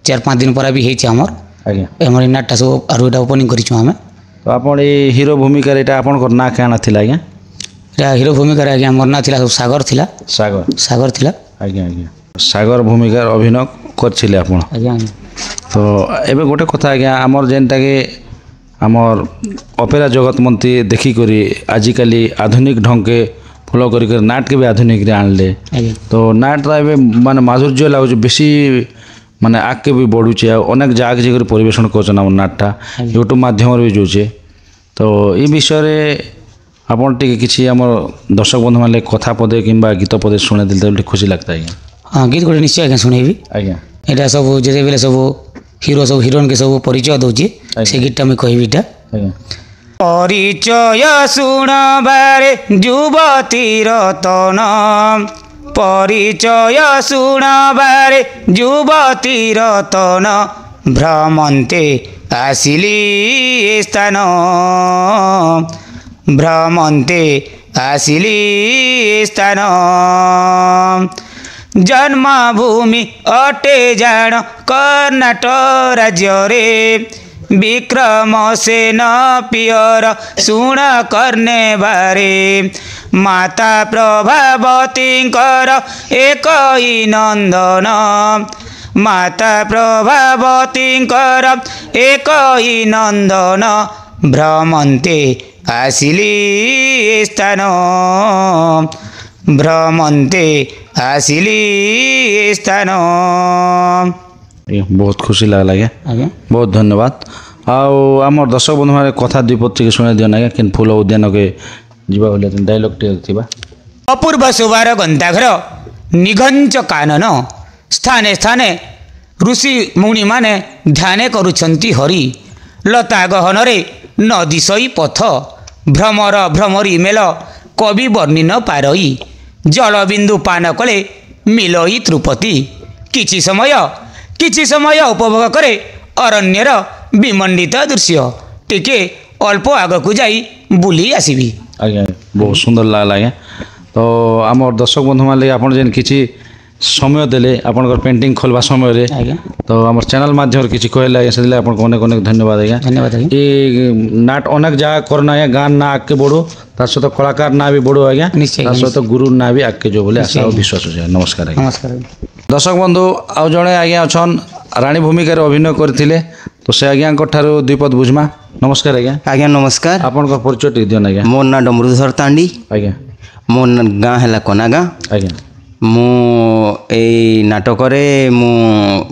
4-5 ଦିନ ପରେ ବି ହେଇଛି ଆମର ଆଜ୍ଞା ଆମର ଏ ନାଟଟା ସବୁ ଆରୁ ଏଇଟା ଓପନିଂ କରିଛୁ ଆମେ ତ ଆପଣ ଏଇ ହିରୋ ଭୂମିକାରେ ଏଇଟା ଆପଣଙ୍କର ନାଁ କାଣା ଥିଲା ଆଜ୍ଞା ଏଇଟା ହିରୋ ଭୂମିକାରେ ଆଜ୍ଞା ମୋର ନାଁ ଥିଲା ସବୁ ସାଗର ଥିଲା ସାଗର ଥିଲା ଆଜ୍ଞା ଆଜ୍ଞା ସାଗର ଭୂମିକାରେ ଅଭିନୟ କରିଥିଲେ ଆପଣ ଆଜ୍ଞା ଆଜ୍ଞା ତ ଏବେ ଗୋଟେ କଥା ଆଜ୍ଞା ଆମର ଯେନ୍ଟାକି ଆମର ଅପେରା ଜଗତ ମନ୍ତ୍ରୀ ଦେଖିକରି ଆଜିକାଲି ଆଧୁନିକ ଢଙ୍ଗକେ ଫଲୋ କରିକି ନାଟକେ ବି ଆଧୁନିକରେ ଆଣିଲେ ଆଜ୍ଞା ତ ନାଟଟା ଏବେ ମାନେ ମାଧୁର୍ଯ୍ୟ ଲାଗୁଛି ବେଶୀ ମାନେ ଆଗକେ ବି ବଢ଼ୁଛି ଆଉ ଅନେକ ଜାଗାକେ ଯାଇକରି ପରିବେଷଣ କରୁଛନ୍ ଆମର ନାଟଟା ୟୁଟ୍ୟୁବ୍ ମାଧ୍ୟମରେ ବି ଯାଉଛେ ତ ଏ ବିଷୟରେ ଆପଣ ଟିକେ କିଛି ଆମର ଦର୍ଶକ ବନ୍ଧୁମାନେ କଥା ପଦେ କିମ୍ବା ଗୀତ ପଦେ ଶୁଣାଇ ଦେଲେ ଟିକେ ଖୁସି ଲାଗତା ଆଜ୍ଞା ହଁ ଗୀତ ଗୋଟେ ନିଶ୍ଚୟ ଆଜ୍ଞା ଶୁଣେଇବି ଆଜ୍ଞା ଏଇଟା ସବୁ ଯେତେବେଳେ ସବୁ ହିରୋ ସବୁ ହିରୋଇନ୍ के ସବୁ ପରିଚୟ ଦଉଛି ସେ ଗୀତଟା ମୁଁ କହିବି ଏଟା ଆଜ୍ଞା ପରିଚୟ ଶୁଣବାରେ ଯୁବତୀର ତନ ପରିଚୟ ଶୁଣବାରେ ଯୁବତୀର ତନ ଭ୍ରମନ୍ତେ ଆସିଲି ଏ ସ୍ଥାନ ଭ୍ରମନ୍ତେ ଆସିଲି ଏ ସ୍ଥାନ ଜନ୍ମଭୂମି ଅଟେ ଜାଣ କର୍ଣ୍ଣାଟକ ରାଜ୍ୟରେ ବିକ୍ରମସେନ ପିୟର ଶୁଣ କର୍ଣ୍ଣେବାରେ ମାତା ପ୍ରଭାବତୀଙ୍କର ଏକଇ ନନ୍ଦନ ମାତା ପ୍ରଭାବତୀଙ୍କର ଏକଇ ନନ୍ଦନ ଭ୍ରମନ୍ତେ ଆସିଲି ଏ ସ୍ଥାନ ଭ୍ରମନ୍ତେ ଆସିଲି ଏ ସ୍ଥାନ ଆଜ୍ଞା ବହୁତ ଖୁସି ଲାଗିଲା ଆଜ୍ଞା ଆଜ୍ଞା ବହୁତ ଧନ୍ୟବାଦ ଆଉ ଆମର ଦର୍ଶକ ବନ୍ଧୁମାନେ କଥା ଦୁଇ ପଦ ଟିକେ ଶୁଣାଇ ଦିଅ ଆଜ୍ଞା କେନ୍ ଫୁଲ ଉଦ୍ୟାନକେ ଯିବା ବୋଲି ଡାଇଲଗ୍ ଟିକେ ଥିବା ଅପୂର୍ବ ଶୋଭାର ଗନ୍ତାଘର ନିଘଞ୍ଚ କାନନ ସ୍ଥାନେ ସ୍ଥାନେ ଋଷି ମୁନିମାନେ ଧ୍ୟାନ କରୁଛନ୍ତି ହରି ଲତା ଗହନରେ ନଦୀ ସଇ ପଥ ଭ୍ରମର ଭ୍ରମରୀ ମେଲ କବି ବର୍ଣ୍ଣିନ ପାରଇ ଜଳବିନ୍ଦୁ ପାନ କଲେ ମିଲଇ ତୃପତି କିଛି ସମୟ ଉପଭୋଗ କରେ ଅରଣ୍ୟର ବିମଣ୍ଡିତ ଦୃଶ୍ୟ ଟିକେ ଅଳ୍ପ ଆଗକୁ ଯାଇ ବୁଲି ଆସିବି ଆଜ୍ଞା ବହୁତ ସୁନ୍ଦର ଲାଗିଲା ଆଜ୍ଞା ତ ଆମର ଦର୍ଶକ ବନ୍ଧୁମାନେ ଲାଗି ଆପଣ ଯେନ୍ କିଛି ସମୟ ଦେଲେ ଆପଣଙ୍କର ପେଣ୍ଟିଂ ଖୋଲବା ସମୟରେ ଆଜ୍ଞା ତ ଆମର ଚ୍ୟାନେଲ ମାଧ୍ୟମରେ କିଛି କହିଲେ ଆଜ୍ଞା ସେଥିଲାଗି ଆପଣଙ୍କୁ ଅନେକ ଅନେକ ଧନ୍ୟବାଦ ଆଜ୍ଞା ଧନ୍ୟବାଦ ଆଜ୍ଞା ଏ ନାଟ ଅନେକ ଜାଗା କରନା ଆଜ୍ଞା ଗାଁ ନା ଆଗକେ ବଢ଼ୁ ତା ସହିତ କଳାକାର ନା ବି ବଢ଼ୁ ଆଜ୍ଞା ନିଶ୍ଚୟ, ତା ସହିତ ଗୁରୁ ନା ବି ଆଗକେ ଯିବ ବୋଲି ଆଶା ଆଉ ବିଶ୍ୱାସ ଅଛି ଆଜ୍ଞା। ନମସ୍କାର ଆଜ୍ଞା ନମସ୍କାର ଦର୍ଶକ ବନ୍ଧୁ ଆଉ ଜଣେ ଆଜ୍ଞା ଅଛନ୍ ରାଣୀ ଭୂମିକାରେ ଅଭିନୟ କରିଥିଲେ ତ ସେ ଆଜ୍ଞାଙ୍କ ଠାରୁ ଦୁଇ ପଦ ବୁଝମା ନମସ୍କାର ଆଜ୍ଞା ଆଜ୍ଞା ନମସ୍କାର ଆପଣଙ୍କର ପରିଚୟ ଟିକେ ଦିଅନ୍ ଆଜ୍ଞା ମୋ ନାଁ ଡମ୍ବରୁଧର ତାଣ୍ଡି ଆଜ୍ଞା ମୋ ଗାଁ ହେଲା କନାଗାଁ ଆଜ୍ଞା ମୁଁ ଏଇ ନାଟକରେ ମୁଁ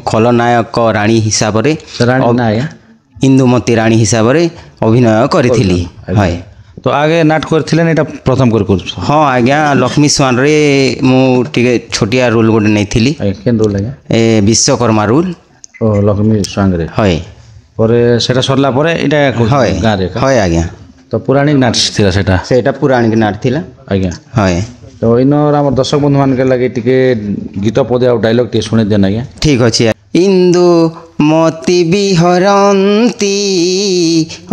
ଖଳନାୟକ ରାଣୀ ହିସାବରେ ସେ ରାଣୀ ନା ଆଜ୍ଞା ଇନ୍ଦୁମତୀ ରାଣୀ ହିସାବରେ ଅଭିନୟ କରିଥିଲି ଆଜ୍ଞା। ହଁ ତ ଆଗେ ନାଟ କରିଥିଲେ ନା ଏଇଟା ପ୍ରଥମ କରି କରୁଛୁ ହଁ ଆଜ୍ଞା ଲକ୍ଷ୍ମୀ ସ୍ୱାନରେ ମୁଁ ଟିକେ ଛୋଟିଆ ରୋଲ୍ ଗୋଟେ ନେଇଥିଲି ଆଜ୍ଞା କେନ୍ ରୋଲ୍ ଆଜ୍ଞା ଏ ବିଶ୍ୱକର୍ମା ରୋଲ୍ ଓ ଲକ୍ଷ୍ମୀ ସ୍ୱାଙ୍ଗରେ ହଏ ପରେ ସେଟା ସରିଲା ପରେ ଏଇଟା ହଏ ଗାଁରେ ହଏ ଆଜ୍ଞା ତ ପୁରାଣିକ ନାଟ ଥିଲା ସେଟା ସେଇଟା ପୁରାଣିକ ନାଟ ଥିଲା ଆଜ୍ଞା ହଏ ତ ଇନର ଆମର ଦର୍ଶକ ବନ୍ଧୁମାନଙ୍କ ଲାଗି ଟିକେ ଗୀତ ପଦେ ଆଉ ଡାଇଲଗ୍ ଟିକେ ଶୁଣେଇ ଦେନ୍ ଆଜ୍ଞା ଠିକ୍ ଅଛି ଇନ୍ଦୁ ମତି ବିହରନ୍ତି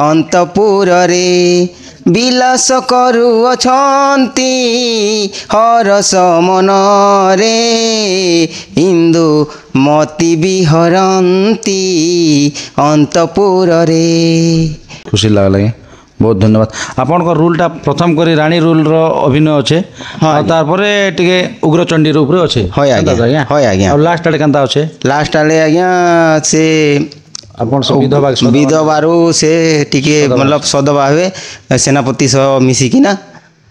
ଅନ୍ତପୁରରେ ବିଳାସ କରୁଅଛନ୍ତି ହରସ ମନରେ ଇନ୍ଦୁ ମତି ବିହରନ୍ତି ଅନ୍ତପୁରରେ ଖୁସି ଲାଗଲା ଆଜ୍ଞା ବହୁତ ଧନ୍ୟବାଦ ଆପଣଙ୍କ ରୋଲ୍ଟା ପ୍ରଥମ କରି ରାଣୀ ରୋଲ୍ର ଅଭିନୟ ଅଛେ ଆଉ ତାପରେ ଟିକେ ଉଗ୍ରଚଣ୍ଡୀ ରୂପରେ ଅଛେ ହଏ ଆଜ୍ଞା କେନ୍ତା ଆଜ୍ଞା ହଏ ଆଜ୍ଞା ଆଉ ଲାଷ୍ଟ ଆଡ଼େ କେନ୍ତା ଅଛେ ଲାଷ୍ଟ ଆଡ଼େ ଆଜ୍ଞା ସେ ଆପଣ ସେ ବିଧବା ବିଧବାରୁ ସେ ଟିକେ ମତଲବ ସଦବା ହୁଏ ସେନାପତି ସହ ମିଶିକିନା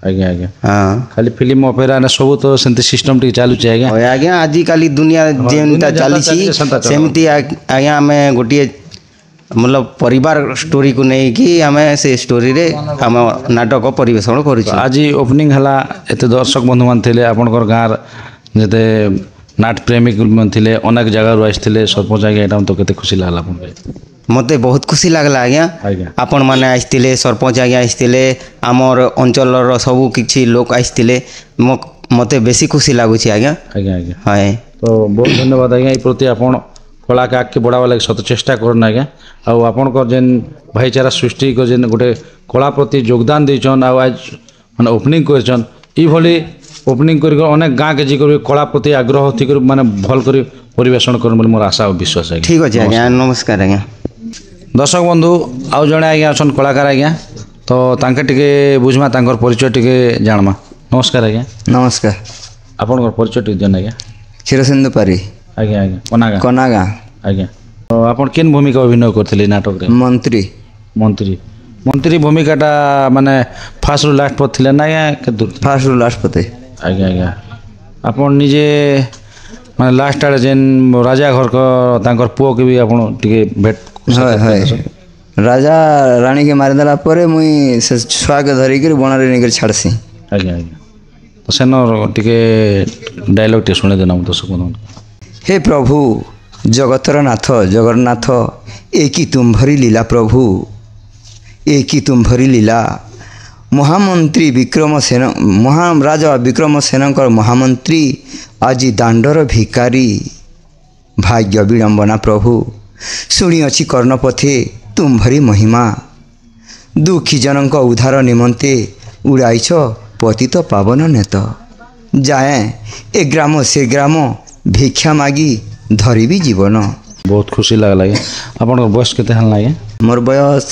ଆଜ୍ଞା ଆଜ୍ଞା ହଁ ଖାଲି ଫିଲ୍ମ ଅପେରା ନା ସବୁ ତ ସେମିତି ସିଷ୍ଟମ ଟିକେ ଚାଲୁଛି ଆଜ୍ଞା ହଏ ଆଜ୍ଞା ଆଜିକାଲି ଦୁନିଆ ଯେନ୍ତା ଚାଲିଛି ସେମିତି ଆଜ୍ଞା ଆମେ ଗୋଟିଏ ମତଲବ ପରିବାର ଷ୍ଟୋରିକୁ ନେଇକି ଆମେ ସେ ଷ୍ଟୋରିରେ ଆମ ନାଟକ ପରିବେଷଣ କରୁଛୁ ଆଜି ଓପନିଂ ହେଲା ଏତେ ଦର୍ଶକ ବନ୍ଧୁମାନେ ଥିଲେ ଆପଣଙ୍କର ଗାଁର ଯେତେ ନାଟ ପ୍ରେମିକ ଥିଲେ ଅନେକ ଜାଗାରୁ ଆସିଥିଲେ ସରପଞ୍ଚ ଆଜ୍ଞା ଏଇଟା ତ କେତେ ଖୁସି ଲାଗଲା ଆପଣଙ୍କୁ ମୋତେ ବହୁତ ଖୁସି ଲାଗିଲା ଆଜ୍ଞା ଆଜ୍ଞା ଆପଣମାନେ ଆସିଥିଲେ ସରପଞ୍ଚ ଆଜ୍ଞା ଆସିଥିଲେ ଆମର ଅଞ୍ଚଳର ସବୁ କିଛି ଲୋକ ଆସିଥିଲେ ମୋତେ ବେଶୀ ଖୁସି ଲାଗୁଛି ଆଜ୍ଞା ଆଜ୍ଞା ଆଜ୍ଞା ହଏ ତ ବହୁତ ଧନ୍ୟବାଦ ଆଜ୍ଞା ଏଇ ପ୍ରତି ଆପଣ କଳାକେ ଆଗକେ ବଢ଼ାବା ଲାଗି ସତ ଚେଷ୍ଟା କରନ୍ ଆଜ୍ଞା ଆଉ ଆପଣଙ୍କର ଯେନ୍ ଭାଇଚାରା ସୃଷ୍ଟି ଯେନ୍ ଗୋଟେ କଳା ପ୍ରତି ଯୋଗଦାନ ଦେଇଛନ୍ ଆଉ ଆଜ ମାନେ ଓପନିଂ କରିଛନ୍ ଏଇଭଳି ଓପନିଂ କରି ଅନେକ ଗାଁକେ ଯାଇକରି କଳା ପ୍ରତି ଆଗ୍ରହ ଥିକରି ମାନେ ଭଲ କରି ପରିବେଷଣ କରନ୍ ବୋଲି ମୋର ଆଶା ଆଉ ବିଶ୍ୱାସ ଆଜ୍ଞା ଠିକ୍ ଅଛି ଆଜ୍ଞା ନମସ୍କାର ଆଜ୍ଞା ଦର୍ଶକ ବନ୍ଧୁ ଆଉ ଜଣେ ଆଜ୍ଞା ଅଛନ୍ କଳାକାର ଆଜ୍ଞା ତ ତାଙ୍କେ ଟିକେ ବୁଝମା ତାଙ୍କର ପରିଚୟ ଟିକେ ଜାଣମା ନମସ୍କାର ଆଜ୍ଞା ନମସ୍କାର ଆପଣଙ୍କର ପରିଚୟ ଟିକେ ଦିଅନ୍ ଆଜ୍ଞା କ୍ଷୀରସିନ୍ଧୁ ପାରି ଆଜ୍ଞା ଆଜ୍ଞା କନାଗାଁ କନାଗାଁ ଆଜ୍ଞା ତ ଆପଣ କେନ୍ ଭୂମିକା ଅଭିନୟ କରିଥିଲେ ନାଟକରେ ମନ୍ତ୍ରୀ ମନ୍ତ୍ରୀ ଭୂମିକାଟା ମାନେ ଫାର୍ଷ୍ଟରୁ ଲାଷ୍ଟ ପର୍ ଥିଲେ ନା ଆଜ୍ଞା କେତେ ଫାର୍ଷ୍ଟରୁ ଲାଷ୍ଟ ପତେ ଆଜ୍ଞା ଆଜ୍ଞା ଆପଣ ନିଜେ ମାନେ ଲାଷ୍ଟ ଆଡ଼େ ଯେନ୍ ରାଜା ଘରକ ତାଙ୍କର ପୁଅକେ ବି ଆପଣ ଟିକେ ଭେଟ ହଏ ହଏ ରାଜା ରାଣୀକେ ମାରିଦେଲା ପରେ ମୁଇଁ ସେ ଛୁଆକେ ଧରିକିରି ବଣରେ ନେଇକରି ଛାଡ଼ସି ଆଜ୍ଞା ଆଜ୍ଞା ତ ସେନ ଟିକେ ଡାଇଲଗ୍ ଟିକେ ଶୁଣେଇ ଦେନ ଆମ ଦର୍ଶକ ହେ ପ୍ରଭୁ जगतर नाथ जगन्नाथ एक ही तुम्भरी लीला प्रभु एक ही तुम्भरी लीला महामंत्री विक्रमसेन महाराजा विक्रमसेनकर महामंत्री आज दांडर भिकारी भाग्य विडंबना प्रभु शुणिअछि कर्णपथे तुम्भरी महिमा दुखी जनक उद्धार निमंते उड़ाइछ पतित पावन नेत जाए ए ग्राम से ग्राम भिक्षा मागी धरिबी जीवन। बहुत खुशी लगला आज्ञा आपन बयस केते हल आज्ञा मोर बयस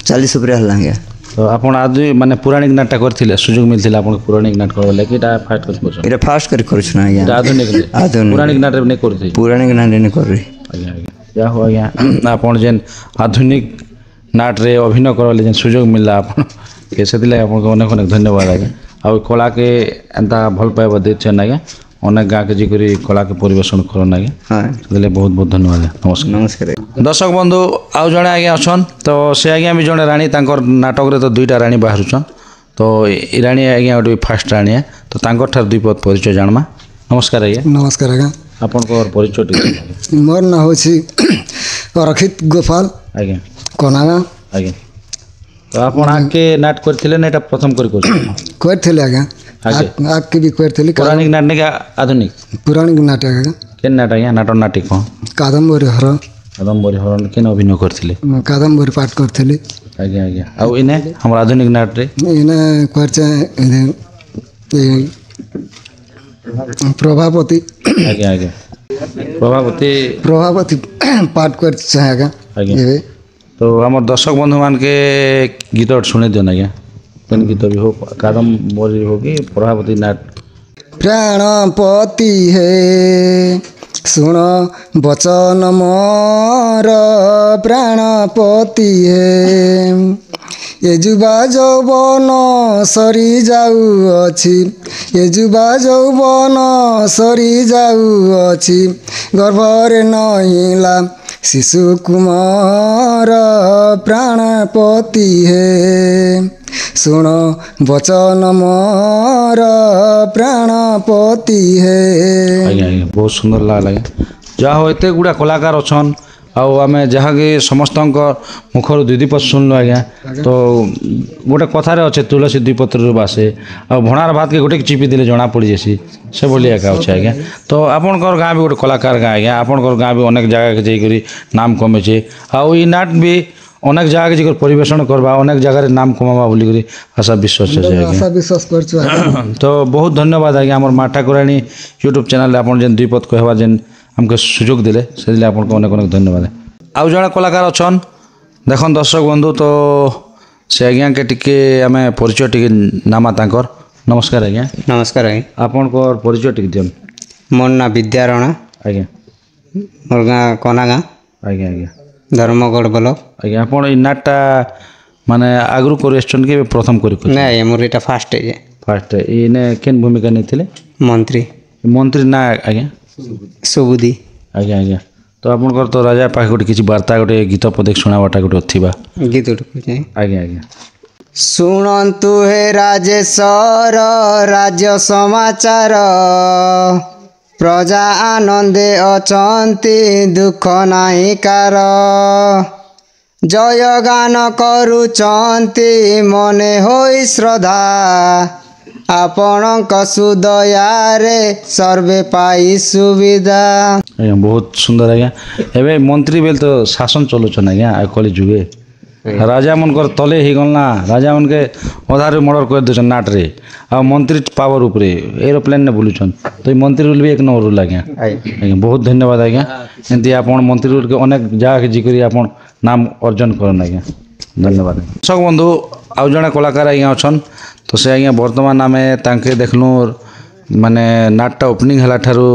40 ऊपर हल आज्ञा तो आपन आज माने पौराणिक नाटक करथिले सुযোগ मिलथिला आपन पौराणिक नाटक करले कि एटा फाइट कर पछ एटा फास्ट कर करूछ ना आज्ञा आधुनिक पौराणिक नाटक नै करथि पुराणिक नाटक नहीं कर रही आज्ञा आज्ञा या हो आज्ञा आपन जेन आधुनिक नाट रे अभिनय करले जेन सुযোগ मिलला आपन के सेतिले आपन को अनेक अनेक धन्यवाद आज्ञा आ कला के एंता भल पाइबा देछन आज्ञा अनेक गाँ के जिकरी कला के परिवेशन करन आज्ञा हाँ सेतिले बहुत बहुत धन्यवाद नमस्कार नमस्कार दर्शक बंधु आउ जड़े आज्ञा अच्छन तो से आज्ञा भी जड़े राणी तांकर नाटक रे तो दुईटा राणी बाहरुछन तो ई राणी आज्ञा गोटे फास्ट राणी है तो तांकर ठार दुई पद परिचय जानमा नमस्कार आज्ञा नमस्कार आज्ञा आपनकर परिचय टिके मोर ना होछि रखित गोपाल आज्ञा कोनागा आज्ञा तो आपन आके नाट करथिले ना एटा प्रथम करी करथिले आज्ञा आगे आग के भी करथिले पौराणिक नाट ने आधुनिक पुराणिक नाटक आज्ञा केन नाट आज्ञा नाटक नाटिक कोन कादम्बरी हर कादम्बरी हरण केन अभिनय करथिले कादम्बरी पाठ करथिले आज्ञा आज्ञा आ इने हमर आधुनिक नाट रे इने करचे प्रभावती आज्ञा आज्ञा प्रभावती पाठ करचे आज्ञा आज्ञा ये तो हमर दर्शक बंधु मान के गीत सुने दियो आज्ञा केन गीत भी हो कादम्बरी हो कि प्रभावती नाट प्राणपति हे सुन वचन मोर प्राणपति हे ये जुबा यौवन सरी जाउअछि ये जुबा यौवन सरी जाउअछि गर्भरे नहिला शिशु कुमार प्राणपति हे सुन वचन मोर प्राणपति हे आज्ञा आज्ञा बहुत सुंदर लागला जहाँ हो एते गुड़ा कलाकार अच्छन आउ आम जहाँ कि समस्त मुखर दुईपद शुणलु आज्ञा तो गोटे कथार अच्छे तुलसी दुईपत्र बासे आ भणार भात के गोटे चिपी देले जना पड़ जासी से भाई एका अच्छे आज्ञा तो आपणकर गाँ भी गोटे कलाकार गाँ आज्ञा आपणकर गाँ भी अनेक जगह के जाइकरी नाम कमेचे आउ ई नाट भी अनेक जगह के जिकर परिवेशन करवा अनेक जगह नाम कमावा बोलिकरी आशा विश्वास है आशा विश्वास करछु तो बहुत धन्यवाद आज्ञा हमर माँ ठाकुराणी यूट्यूब चैनल आपन जेन दुईपद कहवा जेन हमके सुযোগ दिले से आपको अनेक अनेक धन्यवाद आउ जड़े कलाकार अच्छन देखन दर्शक बंधु तो से आज्ञा के टिके आम परिचय टिके नामा तांकर नमस्कार आज्ञा नमस्कार आज्ञा आपनकर परिचय टिके दियन मोर ना विद्यारणा आज्ञा मोर गाँ कोनागा आज्ञा आज्ञा धर्मगढ़ ब्लॉक आज्ञा आपन ई नाटटा माने आगरु करेस्टन के प्रथम करी ना ये मोर एटा फास्ट है फास्ट इने केन भूमिका नेथिले मंत्री मंत्री ना आज्ञा सुबुद्धि आज्ञा आज्ञा तो आपनकर तो राजा पाखे गोटे किसी वार्ता गोटे गीत पदक शुणावाटा गोटे थिबा गीत उठे आज्ञा आज्ञा शुणन्तु हे राजेश्वर राज्य समाचार प्रजा आनंदे अचंती दुख नाही कार जय गान करुचंती मने होई श्रद्धा आपणक सुदयारे सर्वे पाई सुविधा आज्ञा बहुत सुंदर आज्ञा एबे मंत्री बेल तो शासन चलुछन आज्ञा कली जुगे राजा मनकर तले ही गलना राजा मन के अधारे मर्डर कर देछन नाट रे आ मंत्री पावर ऊपरे एरोप्लेन ने बुलुछन तो मंत्री रूल भी एक नंबर रूल आज्ञा आज्ञा बहुत धन्यवाद आज्ञा एंती आपण मंत्री रूल के अनेक जगह के जिकरी आपण नाम अर्जन करन आज्ञा धन्यवाद दर्शक बंधु आउ जने कलाकार आज्ञा अछन तो से आज्ञा वर्तमान आमे तांके देखलु माने नाटटा ओपनिंग हला ठारू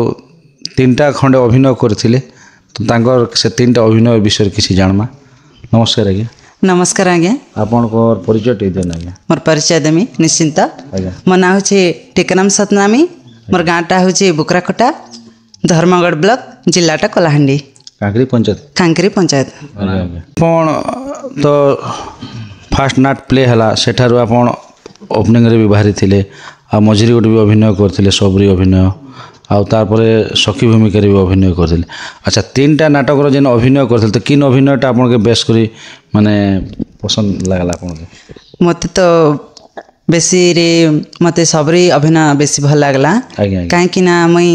तीनटा खंडे अभिनय करथिले तो तांकर से तीनटा अभिनय विषय किसी जानमा नमस्कार आज्ञा नमस्कार आज्ञा आपनकर परिचय टे देन आज्ञा मोर परिचय देमी निश्चिंत आज्ञा मो ना होचे टेकनाम सतनामी मोर गाँटा होचे बुकराखटा धर्मगढ़ ब्लॉक जिलाटा कलाहांडी कांकरी पंचायत कांकरी पंचायत आपण तो फास्ट नाट प्ले हला सेठारु आपण ओपनिंग रे भी बाहरी थिले आ मझिरी गोटे भी अभिनय करथिले सबरी अभिनय ଆଉ ତାପରେ ସଖୀ ଭୂମିକାରେ ବି ଅଭିନୟ କରିଥିଲେ। ଆଚ୍ଛା 3ଟା ନାଟକର ଯେନ୍ ଅଭିନୟ କରିଥିଲେ ତ କିନ୍ ଅଭିନୟଟା ଆପଣଙ୍କୁ ବେଶ କରି ମାନେ ପସନ୍ଦ ଲାଗଲା ଆପଣଙ୍କୁ? ମୋତେ ତ ବେଶୀରେ ମୋତେ ସବରି ଅଭିନୟ ବେଶୀ ଭଲ ଲାଗଲା। ଆଜ୍ଞା ଆଜ୍ଞା କାହିଁକି ନା ମୁଇଁ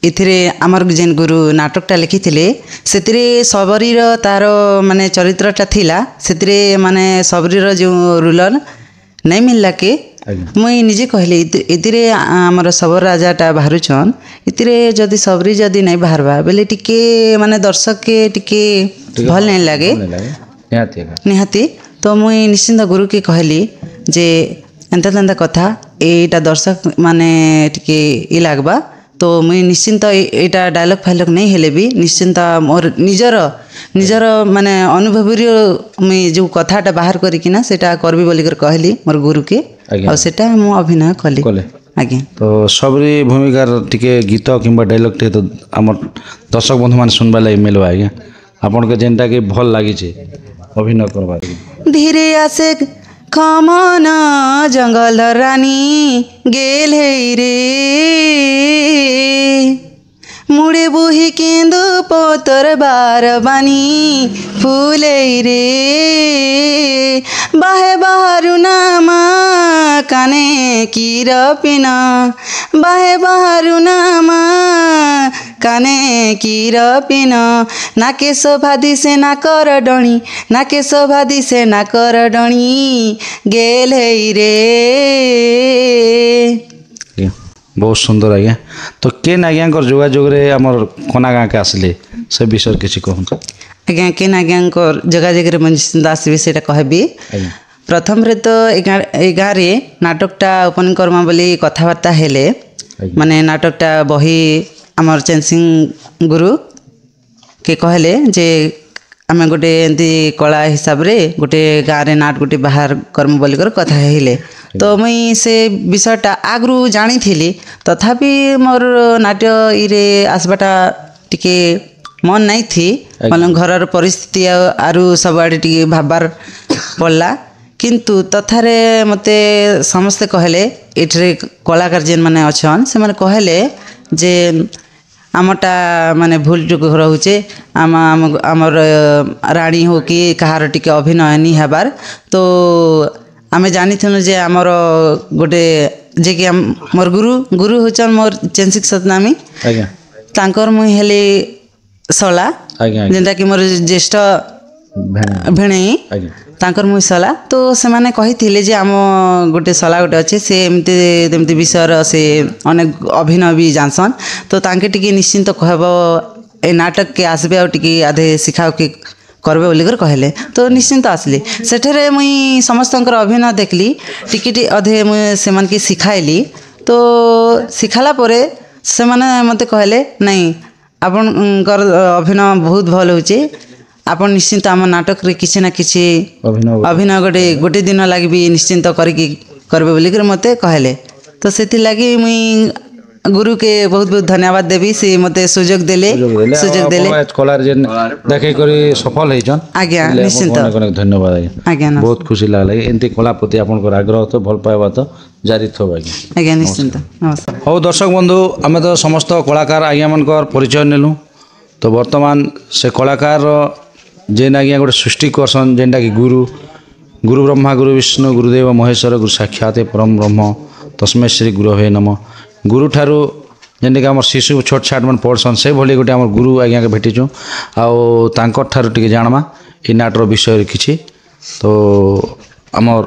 ଏଥିରେ ଆମର ଯେନ୍ ଗୁରୁ ନାଟକଟା ଲେଖିଥିଲେ ସେଥିରେ ସବରୀର ତାର ମାନେ ଚରିତ୍ରଟା ଥିଲା, ସେଥିରେ ମାନେ ସବରୀର ଯେଉଁ ରୁଲର ନାଇଁ ମିଳିଲା କି ଆଜ୍ଞା ମୁଇଁ ନିଜେ କହିଲି ଏଥିରେ ଆମର ସବର ରାଜାଟା ବାହାରୁଛନ୍, ଏଥିରେ ଯଦି ସବରି ଯଦି ନାଇଁ ବାହାରବା ବେଲେ ଟିକେ ମାନେ ଦର୍ଶକକେ ଟିକେ ଭଲ ନାଇଁ ଲାଗେ ନିହାତି ଆଜ୍ଞା। ନିହାତି। ତ ମୁଇଁ ନିଶ୍ଚିନ୍ତ ଗୁରୁକେ କହିଲି ଯେ ଏନ୍ତା କଥା ଏଇଟା ଦର୍ଶକ ମାନେ ଟିକେ ଇ ଲାଗ୍ବା, ତ ମୁଇଁ ନିଶ୍ଚିନ୍ତ ଏଇଟା ଡାଇଲଗ୍ ଫାଇଲଗ୍ ନେଇ ହେଲେ ବି ନିଶ୍ଚିନ୍ତ ମୋର ନିଜର ମାନେ ଅନୁଭବୀରୁ ମୁଇଁ ଯେଉଁ କଥାଟା ବାହାର କରିକିନା ସେଇଟା କରିବି ବୋଲିକରି କହିଲି ମୋର ଗୁରୁକେ, ଆଜ୍ଞା। ଆଉ ସେଇଟା ମୁଁ ଅଭିନୟ କଲି। ଆଜ୍ଞା। ତ ସବରି ଭୂମିକାର ଟିକେ ଗୀତ କିମ୍ବା ଡାଇଲଗ୍ ଟିକେ ତ ଆମର ଦର୍ଶକ ବନ୍ଧୁମାନେ ଶୁଣବା ଲାଗି ମିଳିବା ଆଜ୍ଞା, ଆପଣଙ୍କୁ ଯେନ୍ଟାକି ଭଲ ଲାଗିছে ଅଭିନୟ করবার? ধীরে আসে খমন জঙ্গল রানী গেল হেই রে মুড়ে বুহি কেন্দু পোতর বার বানি ফুলেই রে বাহে বাহারু নামা কানে কির পিনা বাহে বাহারু নামা কানে কির পিন নাকে শোভা দিছে নাকর ডণি নাকে শোভা দিছে নাকর ডণি গেল হেই রে। ଆଜ୍ଞା ବହୁତ ସୁନ୍ଦର ଆଜ୍ଞା। ତ କେନ୍ ଆଜ୍ଞାଙ୍କର ଯୋଗାଯୋଗରେ ଆମର କୋନା ଗାଁକେ ଆସିଲେ ସେ ବିଷୟରେ କିଛି କୁହନ୍ତୁ। ଆଜ୍ଞା କେନ୍ ଆଜ୍ଞାଙ୍କର ଯୋଗାଯୋଗରେ ମୁଁ ନିଶ୍ଚିନ୍ତ ଆସିବି ସେଇଟା କହିବି। ଆଜ୍ଞା ପ୍ରଥମରେ ତ ଏ ଗାଁରେ ନାଟକଟା ଓପନିଂ କର୍ମା ବୋଲି କଥାବାର୍ତ୍ତା ହେଲେ, ଆଜ୍ଞା ମାନେ ନାଟକଟା ବହି ଆମର ଚେନ୍ସିଂ ଗୁରୁ କେ କହିଲେ ଯେ ଆମେ ଗୋଟେ ଏମିତି କଳା ହିସାବରେ ଗୋଟେ ଗାଁରେ ନାଟ ଗୋଟେ ବାହାର କର୍ମ ବୋଲିକରି କଥା ହେଇଲେ। ତ ମୁଇଁ ସେ ବିଷୟଟା ଆଗରୁ ଜାଣିଥିଲି, ତଥାପି ମୋର ନାଟ୍ୟ ଇରେ ଆସିବାଟା ଟିକେ ମନ ନାଇଁ ଥି, ମାନେ ଘରର ପରିସ୍ଥିତି ଆରୁ ସବୁଆଡ଼େ ଟିକେ ଭାବବାର ପଡ଼ିଲା। କିନ୍ତୁ ତଥାରେ ମୋତେ ସମସ୍ତେ କହିଲେ ଏଠାରେ କଳାକାର ଯେନ୍ମାନେ ଅଛନ୍ ସେମାନେ କହିଲେ ଯେ ଆମଟା ମାନେ ଭୁଲ ଯୋଗ ରହୁଛେ, ଆମର ରାଣୀ ହଉ କି କାହାର ଟିକେ ଅଭିନୟ ନି ହେବାର। ତ ଆମେ ଜାଣିଥିଲୁ ଯେ ଆମର ଗୋଟେ ଯିଏକି ମୋର ଗୁରୁ ହେଉଛନ୍ ମୋର ଚେନ୍ସିଂ ସତନାମୀ, ଆଜ୍ଞା ତାଙ୍କର ମୁଇଁ ହେଲି ଶଳା, ଆଜ୍ଞା ଯେନ୍ଟାକି ମୋର ଜ୍ୟେଷ୍ଠ ଭେଣେଇ, ଆଜ୍ଞା ତାଙ୍କର ମୁଇଁ ଶଳା। ତ ସେମାନେ କହିଥିଲେ ଯେ ଆମ ଗୋଟେ ଶଳା ଗୋଟେ ଅଛି, ସେ ଏମିତି ବିଷୟର ସେ ଅନେକ ଅଭିନୟ ବି ଜାଣସନ୍, ତ ତାଙ୍କେ ଟିକେ ନିଶ୍ଚିନ୍ତ କହିବ ଏ ନାଟକକେ ଆସିବେ ଆଉ ଟିକେ ଆଧେ ଶିଖାଉ କି করবে বলিকরি কহিলে। তো নিশ্চিন্ত আসলি সেଠାରେ মুই সমস্তଙ୍କର অভিনয় দেখলি, ଟିକେ ଅଧେ ମୁଇଁ ସେମାନଙ୍କୁ ଶିଖାଇଲି। ତ ଶିଖାଲା ପରେ ସେମାନେ ମୋତେ କହିଲେ ନାଇଁ ଆପଣଙ୍କର ଅଭିନୟ ବହୁତ ଭଲ ହେଉଛି, ଆପଣ ନିଶ୍ଚିନ୍ତ ଆମ ନାଟକରେ କିଛି ନା କିଛି ଅଭିନୟ ଗୋଟେ ଦିନ ଲାଗି ବି ନିଶ୍ଚିନ୍ତ କରିକି କରିବେ ବୋଲିକରି ମୋତେ କହିଲେ। ତ ସେଥିଲାଗି ମୁଇଁ ଗୁରୁକେ ବହୁତ ବହୁତ ଧନ୍ୟବାଦ ଦେବି, ସେ ମୋତେ ସୁଯୋଗ ଦେଲେ କଳାରେ ଯେନ୍ ଦେଖେଇ କରି ସଫଳ ହେଇଛନ୍। ଆଜ୍ଞା ନିଶ୍ଚିନ୍ତ ଅନେକ ଅନେକ ଧନ୍ୟବାଦ ଆଜ୍ଞା। ବହୁତ ଖୁସି ଲାଗଲା ଏମିତି କଳା ପ୍ରତି ଆପଣଙ୍କର ଆଗ୍ରହ ତ ଭଲ ପାଇବା ତ ଜାରି ଥିବ ଆଜ୍ଞା। ଆଜ୍ଞା ନିଶ୍ଚିନ୍ତ ନମସ୍କାର। ହଉ ଦର୍ଶକ ବନ୍ଧୁ, ଆମେ ତ ସମସ୍ତ କଳାକାର ଆଜ୍ଞାମାନଙ୍କର ପରିଚୟ ନେଲୁ। ତ ବର୍ତ୍ତମାନ ସେ କଳାକାର ଯେନ୍ ଆଜ୍ଞା ଗୋଟେ ସୃଷ୍ଟି କରସନ୍, ଯେନ୍ଟାକି ଗୁରୁ ବ୍ରହ୍ମା ଗୁରୁ ବିଷ୍ଣୁ ଗୁରୁଦେବ ମହେଶ୍ୱର ଗୁରୁ ସାକ୍ଷାତ ପରମ ବ୍ରହ୍ମ ତସ୍ମୈ ଶ୍ରୀ ଗୁରବେ ନମଃ। ଗୁରୁଠାରୁ ଯେମିତିକି ଆମର ଶିଶୁ ଛୋଟ ଛାଟ ମାନେ ପଢ଼ସନ୍, ସେଇଭଳି ଗୋଟେ ଆମର ଗୁରୁ ଆଜ୍ଞାকে ଭେଟିଛୁ। ଆଉ ତାଙ୍କର ଠାରୁ ଟିକେ ଜାଣମା ଏ ନାଟର ବିଷୟରେ କିଛି। ତ ଆମର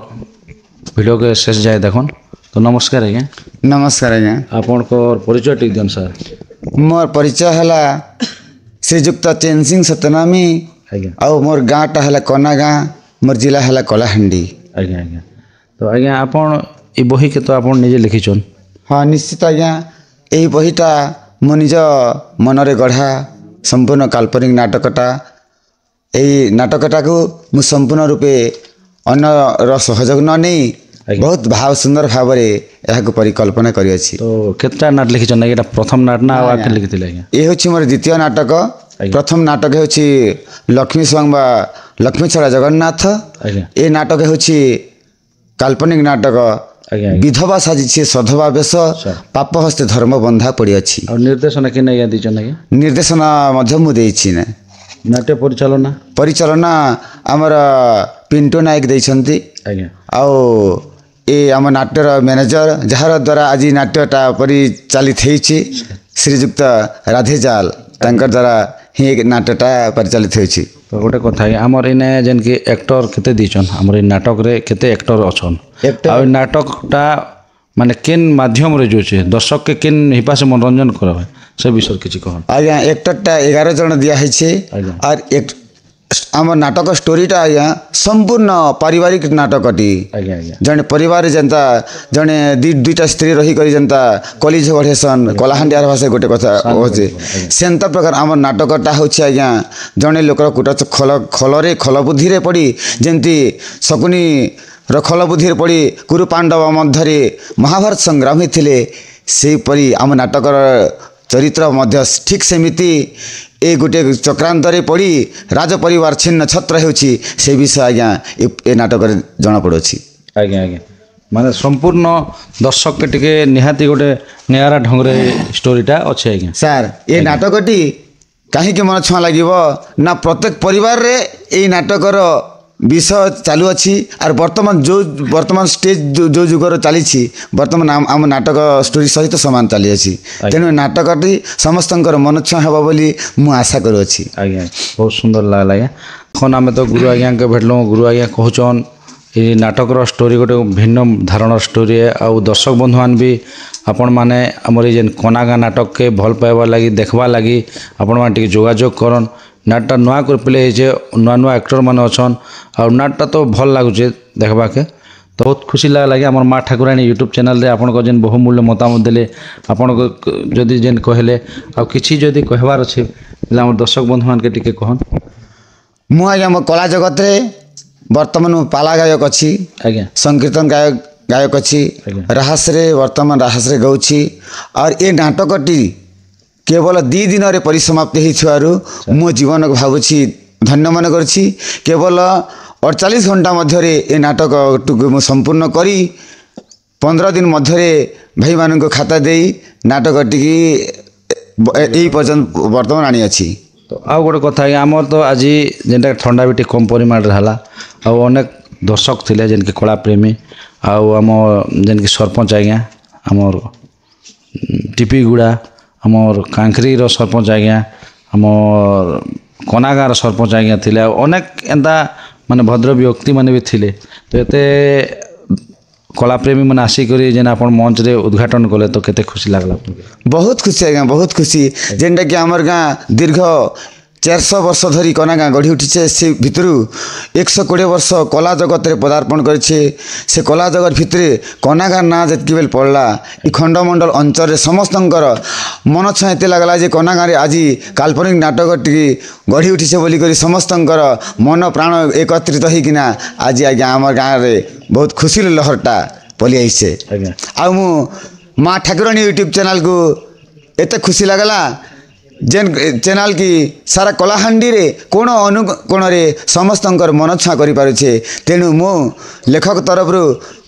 ଭିଡ଼ିଓକେ ଶେଷ ଯାଏ ଦେଖୁନ୍। ତ ନମସ୍କାର ଆଜ୍ଞା। ନମସ୍କାର ଆଜ୍ଞା। ଆପଣଙ୍କର ପରିଚୟ ଟିକେ ଦିଅନ୍ ସାର୍। ମୋର ପରିଚୟ ହେଲା ଶ୍ରୀଯୁକ୍ତ ଚେନ୍ସିଂ ସତନାମୀ, ଆଜ୍ଞା ଆଉ ମୋର ଗାଁଟା ହେଲା କନା ଗାଁ, ମୋର ଜିଲ୍ଲା ହେଲା କଳାହାଣ୍ଡି। ଆଜ୍ଞା ଆଜ୍ଞା। ତ ଆଜ୍ଞା ଆପଣ ଏ ବହିକେ ତ ଆପଣ ନିଜେ ଲେଖିଛନ୍? ହଁ ନିଶ୍ଚିତ ଆଜ୍ଞା, ଏହି ବହିଟା ମୋ ନିଜ ମନରେ ଗଢ଼ା ସମ୍ପୂର୍ଣ୍ଣ କାଳ୍ପନିକ ନାଟକଟା। ଏହି ନାଟକଟାକୁ ମୁଁ ସମ୍ପୂର୍ଣ୍ଣ ରୂପେ ଅନ୍ୟର ସହଯୋଗ ନ ନେଇ ବହୁତ ସୁନ୍ଦର ଭାବରେ ଏହାକୁ ପରିକଳ୍ପନା କରିଅଛି। ତ କେତେଟା ନାଟ ଲେଖିଛନ୍? ଏଇଟା ପ୍ରଥମ ନାଟ ନା ଆଉ ଆଗକେ ଲେଖିଥିଲେ ଆଜ୍ଞା? ଏ ହେଉଛି ମୋର ଦ୍ୱିତୀୟ ନାଟକ। ପ୍ରଥମ ନାଟକ ହେଉଛି ଲକ୍ଷ୍ମୀ ସ୍ୱାଇଁ ବା ଲକ୍ଷ୍ମୀ ଛଡ଼ା ଜଗନ୍ନାଥ। ଆଜ୍ଞା ଏ ନାଟକ ହେଉଛି କାଳ୍ପନିକ ନାଟକ ଆଜ୍ଞା ବିଧବା ସାଜିଛି ସଧବା ବେଶ ପାପ ହସ୍ତେ ଧର୍ମ ବନ୍ଧା ପଡ଼ିଅଛି। ଆଉ ନିର୍ଦ୍ଦେଶନା କିନେ ଆଜ୍ଞା ଦେଇଛନ୍ତି ଆଜ୍ଞା? ନିର୍ଦ୍ଦେଶନା ମଧ୍ୟ ମୁଁ ଦେଇଛି ନା। ନାଟ୍ୟ ପରିଚାଳନା ଆମର ପିଣ୍ଟୁ ନାୟକ ଦେଇଛନ୍ତି। ଆଜ୍ଞା ଆଉ ଏ ଆମ ନାଟ୍ୟର ମ୍ୟାନେଜର ଯାହାର ଦ୍ୱାରା ଆଜି ନାଟ୍ୟଟା ପରିଚାଳିତ ହେଇଛି ଶ୍ରୀଯୁକ୍ତ ରାଧେଜାଲ ତାଙ୍କ ଦ୍ୱାରା ହିଁ ନାଟ୍ୟଟା ପରିଚାଳିତ ହୋଇଛି। ତ ଗୋଟେ କଥା ଆଜ୍ଞା ଆମର ଏଇନେ ଯେନ୍କି ଆକ୍ଟର କେତେ ଦେଇଛନ୍ ଆମର ଏଇ ନାଟକରେ କେତେ ଆକ୍ଟର ଅଛନ୍ ଆଉ ଏ ନାଟକଟା ମାନେ କେନ୍ ମାଧ୍ୟମରେ ଯୋଉଛେ ଦର୍ଶକକେ କେନ୍ ହିସାବରେ ମନୋରଞ୍ଜନ କରାବେ ସେ ବିଷୟରେ କିଛି କହନ୍। ଆଜ୍ଞା ଆକ୍ଟରଟା 11 ଜଣ ଦିଆହେଇଛି ଆର୍ আমার নাটক স্টোরিটা আজ্ঞা সম্পূর্ণ পারিবারিক নাটকটি। জনে পরিবার যেন্তা জনে দুইটা স্ত্রী রহিকি যেন্তা কলি ঝগড় হেসন কলাহান্ডিয়ার ভাষা গোটে কথা হচ্ছে সেন্তা প্রকার আমার নাটকটা হচ্ছে আজ্ঞা জনে লোকর কুটা খলরে খল বুদ্ধিরে পড়ি যেমতি শকুনি খল বুদ্ধিরে পড়ি কুরু পাণ্ডব মধ্যে মহাভারত সংগ্রাম হয়েছিল সেইপরি আমার নাটকর চরিত্র মধ্য ঠিক সেমিতি ए गोटे चक्रांतरे पड़ी राज परिवार छिन्न छत्र होछि से विषय आज्ञा ए नाटक जना पड़ोछि। आज्ञा आज्ञा माने संपूर्ण दर्शक के टिके निहाती गोटे नियारा ढंगरे स्टोरीटा अच्छे आज्ञा सर ए नाटकटी कहीं मन छुआ लगिब ना प्रत्येक परिवार रे ए नाटकर विषय चालू अच्छी और वर्तमान स्टेज जो जुगर चली बर्तमान आम नाटक स्टोरी सहित सामान चली अच्छी तेणु नाटकटी समस्त मन छुआ हे बोली मु आशा करुँची। आज्ञा बहुत सुंदर लगला आज्ञा खन आम तो गुरु आज्ञा के भेटल गुरु आज्ञा कहचन ये नाटकर स्टोरी गोटे भिन्न धारणर स्टोरी है आउ दर्शक बंधु मान भी आपण माने आमर जेन कोनागा नाटक के भल पाइबार लगी देखवा लगी आपण मान टिके जोगाजोग करन नाटटा नुआ कर पे नुआ नुआ एक्टर मान अच्छन और नाटटा तो भल लगुचे देखबा के तो बहुत खुशी लगला कि आमर माँ ठाकुराणी यूट्यूब चैनल रे आपण को जेन बहुमूल्य मतामत देले आपण को जदि जेन कहले आ किछि जदि कहबार अछि आम दर्शक बंधु मान के टिके कहन। मु आज्ञा मो कला जगत रे वर्तमान पाला गायक अच्छी संकीर्तन गायक अच्छी राहस रे वर्तमान राहस रे गाउछि और ये नाटकटी केवल 2 दिन रे परिसमाप्ति होइछारु मो जीवन को भावुछि धन्य मन करछि केवल 48 घंटा मध्य ए नाटक मु संपूर्ण करी 15 दिन मध्य भाई मान को खाता देई नाटकटी यही पर्यंत वर्तमान आनी अच्छी। तो आउ गोटे कथा आमर तो आज जेनटा ठंडा भी कम परिमाण है आउ अनेक दर्शक थिले जेनके कला प्रेमी आउ आम जेनके सरपंच आज्ञा आमर टीपीगुड़ा आमर कांखरी सरपंच आज्ञा आमर कोनागार सरपंच आज्ञा थिले अनेक एंता माने भद्र व्यक्ति माने भी थिले तो एते कला प्रेमी मैंने आसिक जेन आप मंच रे उद्घाटन कले तो केते खुशी लगला? बहुत खुशी आज्ञा बहुत खुशी जेनटा कि आमर गाँ दीर्घ 400 वर्ष धरी कना गाँ गढ़ी उठीचे से भितरू 120 वर्ष कला जगत रे पदार्पण करेছে से कला जगत भितर कना गाँ ना जतकी बेल पड़ला ई खंडमंडल अंचल समस्तंकर मन छाते लगला जे कना गाँ रे आज काल्पनिक नाटक टी गढ़ी उठीचे बोली करी समस्तंकर मन प्राण एकत्रित होइकिना आज आज्ञा आमर गाँ रे बहुत खुशी लहरटा पलि आइसे आ मु माँ ठाकुराणी यूट्यूब चैनल को एते खुशी लगला जेन चैनल की सारा कलाहांडी रे कोण अनुकोण रे समस्तंकर मन छुआ करि पारुछे तेणु मो लेखक तरफ रु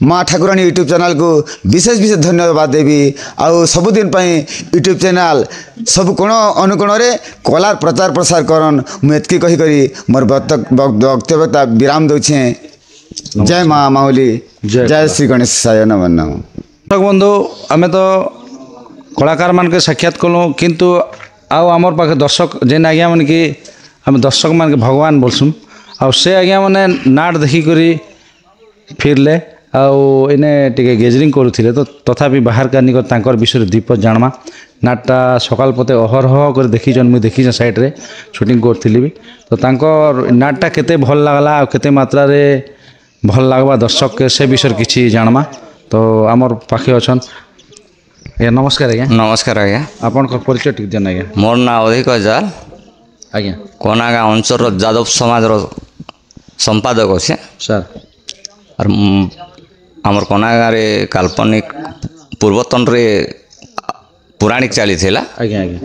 माँ ठाकुराणी यूट्यूब चैनल को विशेष विशेष धन्यवाद देवी आउ सबुदिन पई यूट्यूब चैनल सब कोण अनुकोण रे कलार प्रचार प्रसार करन मु एतकी कहि करी मोर वक्तव्य विराम दउछे। जय माँ माउली जय श्री गणेश साय नमः। दर्शक बंधु आमे तो कलाकार मान के साक्षात कलु किंतु आउ आमर पाखे दर्शक जेन आज्ञा मन कि आम दर्शक मान के भगवान बोलसुँ आउ से आज्ञा मैंने नाट देखिक फिरले आउ इने टिके गेजरिंग करुले तो तथापि बाहर कानी तांकर विषय दीप जानमा नाटटा सकाल पते अहरह कर देखीचन मुझे देखी साइड रे शूटिंग करी भी तो तांकर नाटटा केते भल लागला आ केते मात्रा रे भल लागबा दर्शक के से विषय किछि जानमा तो आमर पाखे अछन। नमस्कार आज्ञा। नमस्कार आज्ञा आपन परिचय ठीक देन आज्ञा। मोर ना अधिक जाल आज्ञा कोनागा अंचल यादव समाज संपादक अच्छे सर और आमर कोनागा रे काल्पनिक पूर्वतन रे पुराणिक चली थिला आज्ञा आज्ञा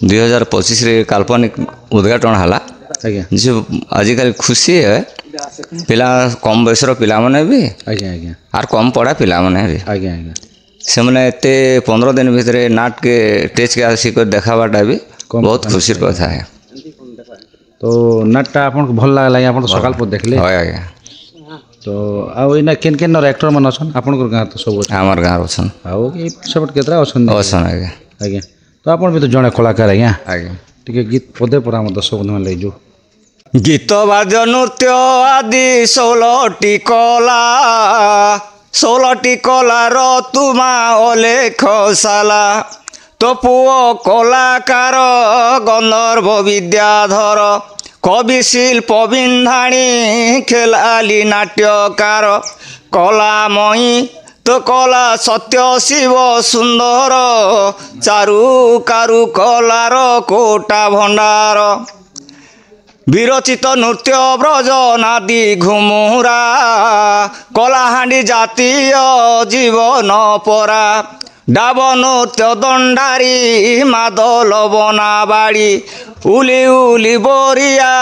2025 रे काल्पनिक उद्घाटन हला ଆଜ୍ଞା ଯେ ଆଜିକାଲି ଖୁସି ହେ ପିଲା କମ୍ ବୟସର ପିଲାମାନେ ବି ଆଜ୍ଞା ଆଜ୍ଞା ଆର୍ କମ୍ ପଢ଼ା ପିଲାମାନେ ବି ଆଜ୍ଞା ଆଜ୍ଞା ସେମାନେ ଏତେ 15 ଦିନ ଭିତରେ ନାଟକେ ଷ୍ଟେଜ୍କେ ଆସିକରି ଦେଖାବାଟା ବି ବହୁତ ଖୁସିର କଥା ହେ ତ ନାଟଟା ଆପଣଙ୍କୁ ଭଲ ଲାଗଲା ଆପଣ ସକାଳ ପରେ ଦେଖିଲେ ହଏ ଆଜ୍ଞା ତ ଆଉ ଏଇନା କେନ୍ କେନ୍ ଆକ୍ଟର ମାନେ ଅଛନ୍ ଆପଣଙ୍କର ଗାଁ ତ ସବୁ ଅଛନ୍ ଆମର ଗାଁର ଅଛନ୍ ଆଉ ଏଇ ସେପଟେ କେତେଟା ଅଛନ୍ତି ଅଛନ୍ ଆଜ୍ଞା ଆଜ୍ଞା ତ ଆପଣ ବି ତ ଜଣେ କଳାକାର ଆଜ୍ଞା ଆଜ୍ଞା ଟିକେ ଗୀତ ପଦେ ପରା ଆମ ଦର୍ଶକ ବନ୍ଧୁମାନେ ଲାଗିଛୁ ଗୀତ ବାଦ୍ୟ ନୃତ୍ୟ ଆଦି 16ଟି କଲା 16ଟି କଲାର ତୁମା ଅଲେଖଶାଲା ତୋ ପୁଅ କଳାକାର ଗନ୍ଧର୍ବ ବିଦ୍ୟାଧର କବି ଶିଳ୍ପ ବିନ୍ଧାଣୀ ଖେଳାଲି ନାଟ୍ୟକାର କଲାମୟୀ ତ କଲା ସତ୍ୟ ଶିବ ସୁନ୍ଦର ଚାରୁ କାରୁ କଲାର କୋଟା ଭଣ୍ଡାର ବିରଚିତ ନୃତ୍ୟ ବ୍ରଜ ନାଦି ଘୁମୁରା କଳାହାଣ୍ଡି ଜାତୀୟ ଜୀବନ ପରା ଡାବ ନୃତ୍ୟ ଦଣ୍ଡାରୀ ମାଦଲ ବନାବାଡ଼ି ଉଲି ଉଲି ବୋରିଆ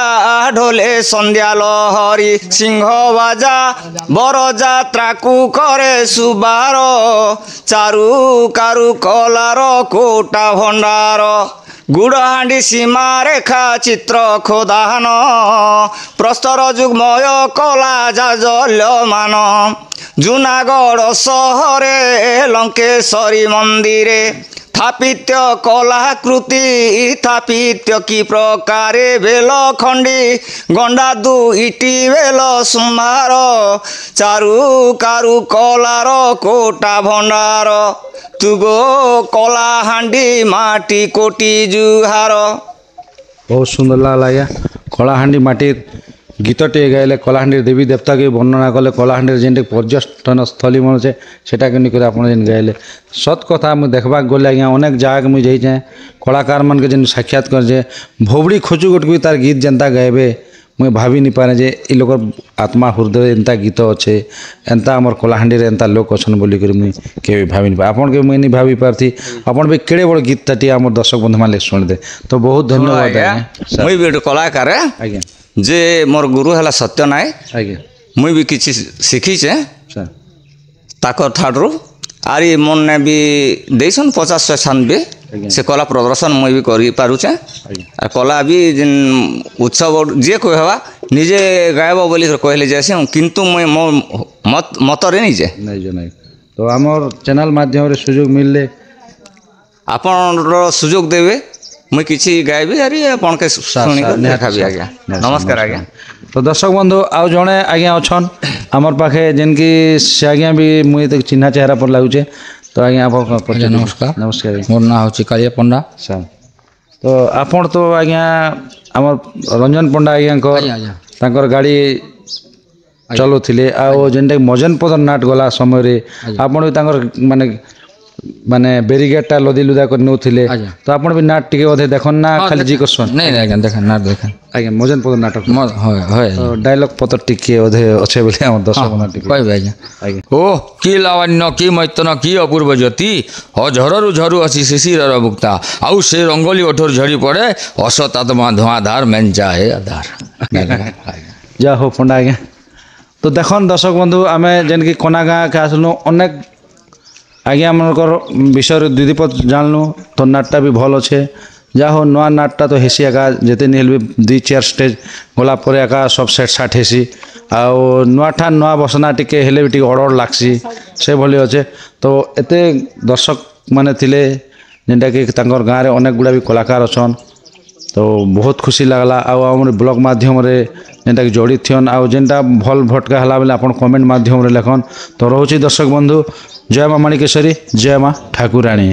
ଢୋଲେ ସନ୍ଧ୍ୟା ଲହରୀ ସିଂହ ବାଜା ବରଯାତ୍ରାକୁ କରେ ସୁବାର ଚାରୁ କାରୁ କଲାର କୋଟା ଭଣ୍ଡାର ଗୁଡ଼ହାଣ୍ଡି ସୀମାରେଖା ଚିତ୍ର ଖୋଦାନ ପ୍ରସ୍ତର ଯୁଗ୍ମୟ କଲା ଜାଜଲ୍ୟମାନ ଜୁନାଗଡ଼ ସହରେ ଲଙ୍କେଶ୍ୱରୀ ମନ୍ଦିରେ ସ୍ଥାପିତ୍ୟ କଳାକୃତି ସ୍ଥାପିତ୍ୟ କି ପ୍ରକାରେ ବେଲ ଖଣ୍ଡି ଗଣ୍ଡା ଦୁଇଟି ବେଲ ସୁମ୍ଭାର ଚାରୁ କାରୁ କଲାର କୋଟା ଭଣ୍ଡାର ତୁଗୋ କଳାହାଣ୍ଡି ମାଟି କୋଟି ଜୁହାର ବହୁତ ସୁନ୍ଦର ଲାଗଲା ଆଜ୍ଞା କଳାହାଣ୍ଡି ମାଟି ଗୀତଟିଏ ଗାଇଲେ କଳାହାଣ୍ଡିର ଦେବୀ ଦେବତାକେ ବର୍ଣ୍ଣନା କଲେ କଳାହାଣ୍ଡିର ଯେନ୍ଟା ପର୍ଯ୍ୟଟନ ସ୍ଥଳୀ ମନେ ଅଛେ ସେଟାକେ ନେଇକରି ଆପଣ ଯେନ୍ ଗାଇଲେ ସତ୍ କଥା ମୁଇଁ ଦେଖ୍ବାକେ ଗଲେ ଆଜ୍ଞା ଅନେକ ଜାଗାକେ ମୁଇଁ ଯାଇଛେଁ କଳାକାରମାନକେ ଯେନ୍ ସାକ୍ଷାତ କରିଛେ ଭୋବଡ଼ି ଖୋଜୁ ଗୋଟକୁ ବି ତାର ଗୀତ ଯେନ୍ତା ଗାଇବେ ମୁଇଁ ଭାବି ନି ପାରେ ଯେ ଇ ଲୋକର ଆତ୍ମା ହୃଦୟରେ ଏନ୍ତା ଗୀତ ଅଛେ ଏନ୍ତା ଆମର କଳାହାଣ୍ଡିରେ ଏନ୍ତା ଲୋକ ଅଛନ୍ ବୋଲିକରି ମୁଇଁ କେବେ ଭାବି ନି ପାରେ ଆପଣକେ ମୁଇଁ ନି ଭାବି ପାରଥି ଆପଣ ବି କେଡ଼େ ବଡ଼ ଗୀତଟାଟିଏ ଆମର ଦର୍ଶକ ବନ୍ଧୁମାନେ ଶୁଣିଦେ ତ ବହୁତ ଧନ୍ୟବାଦ ଆଜ୍ଞା ମୁଇଁ ବି ଗୋଟେ କଳାକାର ଆଜ୍ଞା ଯେ ମୋର ଗୁରୁ ହେଲା ସତ୍ୟ ନାୟକ ଆଜ୍ଞା ମୁଇଁ ବି କିଛି ଶିଖିଛେ ସାର୍ ତାକର ଠାରୁ ଆରି ମନେ ବି ଦେଇଛନ୍ 50-60 ସେ କଲା ପ୍ରଦର୍ଶନ ମୁଇଁ ବି କରିପାରୁଛେ আর কলা বি যেন উৎসব যে কহবা নিজে গায়ব বলি কহিলে যাইছে কিন্তু মুই মো মতরে নিজে নাই নাই তো আমার চ্যানেল মাধ্যমে সুযোগ মিললে আপনার সুযোগ দেবে মুই কিছু গাইবি আর আপনাকে শুনি দেখাবি আজ্ঞা নমস্কার আজ্ঞা তো দর্শক বন্ধু আউ জনে আজ্ঞা অছন আমার পাখে যেনকি সে আজ্ঞা বি মুই তো চিহ্না চেহারা পর লাগুছে তো আজ্ঞা আপনার নমস্কার নমস্কার মোর না হচ্ছে কালিয়া পণ্ডা স্যার তো আপন তো আজ্ঞা আমার রঞ্জন পণ্ডা আজ্ঞাঙ্কর তাঙ্কর গাড়ি চলুଥିଲେ ଆଉ ଯେନ୍ଟାକି ମଜନ ପଦର ନାଟ ଗଲା ସମୟରେ ଆପଣ ବି ତାଙ୍କର ମାନେ ମାନେ ବ୍ୟାରିକେଡଟା ଲଦି ଲୁଦା କରି ନେଉଥିଲେ ତ ଆପଣ ବି ନାଟ ଟିକେ ଅଧେ ଦେଖନ୍ ନା ଖାଲି ଜି କରସନ୍ ନାଇଁ ଆଜ୍ଞା ଦେଖେন ନାଟ ଦେଖେন ଆଜ୍ଞା ମଜନ ପଦର ନାଟକ হয় হয় ଡାଇଲଗ ପତ୍ର ଟିକେ ଅଧେ ଅଛେ ବୋଲି ଆମର ଦର୍ଶକ ଟିକେ କହିବେ ଆଜ୍ଞା ଆଜ୍ଞା ଓ କି ଲାବଣ୍ୟ କି ମୈତନ କି ଅପୂର୍ବ ଜ୍ୟୋତି ଝରରୁ ଝରୁ ଅଛି ଶିଶିରର ମୁକ୍ତା ଆଉ ସେ ରଙ୍ଗୋଲି ଓଠରୁ ଝରି ପଡ଼େ ଅସତାତ୍ମା ଧୂଆଁଧାର ମେଞ୍ଚାଏ ଆଧାର ଯା ହଉ ପଣ୍ଡା ଆଜ୍ଞା তো দেখুন দর্শক বন্ধু আমি যেনকি কোনা গাঁকে আসলু অনেক আজ্ঞা মনকর বিষয়ে দুদিপদ জানলু তো নাটটা বি ভাল অছে যা হোক নয়া নাটটা তো হেসি একা যেতে নিহল বি 2-4 স্টেজ গলা পরে একা সব সেট সাট হেসি আউ নয়াঠা নয়া বসনা টিকে হেলে বি টিকে অড় লাগছি সেভাবে অছে তো এতে দর্শক মানে থিলে যেটাকি তাঙ্কর গাঁরে অনেক গুড়া বি কলাকার অছন তো বহুত খুশি লাগলা আউ আমার ব্লগ মাধ্যমে যেটাকি জড়িত থিয়ন আউ যেটা ভল ভটকা হলা বেলে আপনার কমেন্ট মাধ্যমে লেখন তো রହୁছি দর্শক বন্ধু জয় মা মাণিকেশ্বরী জয় মা ঠাকুরাণী।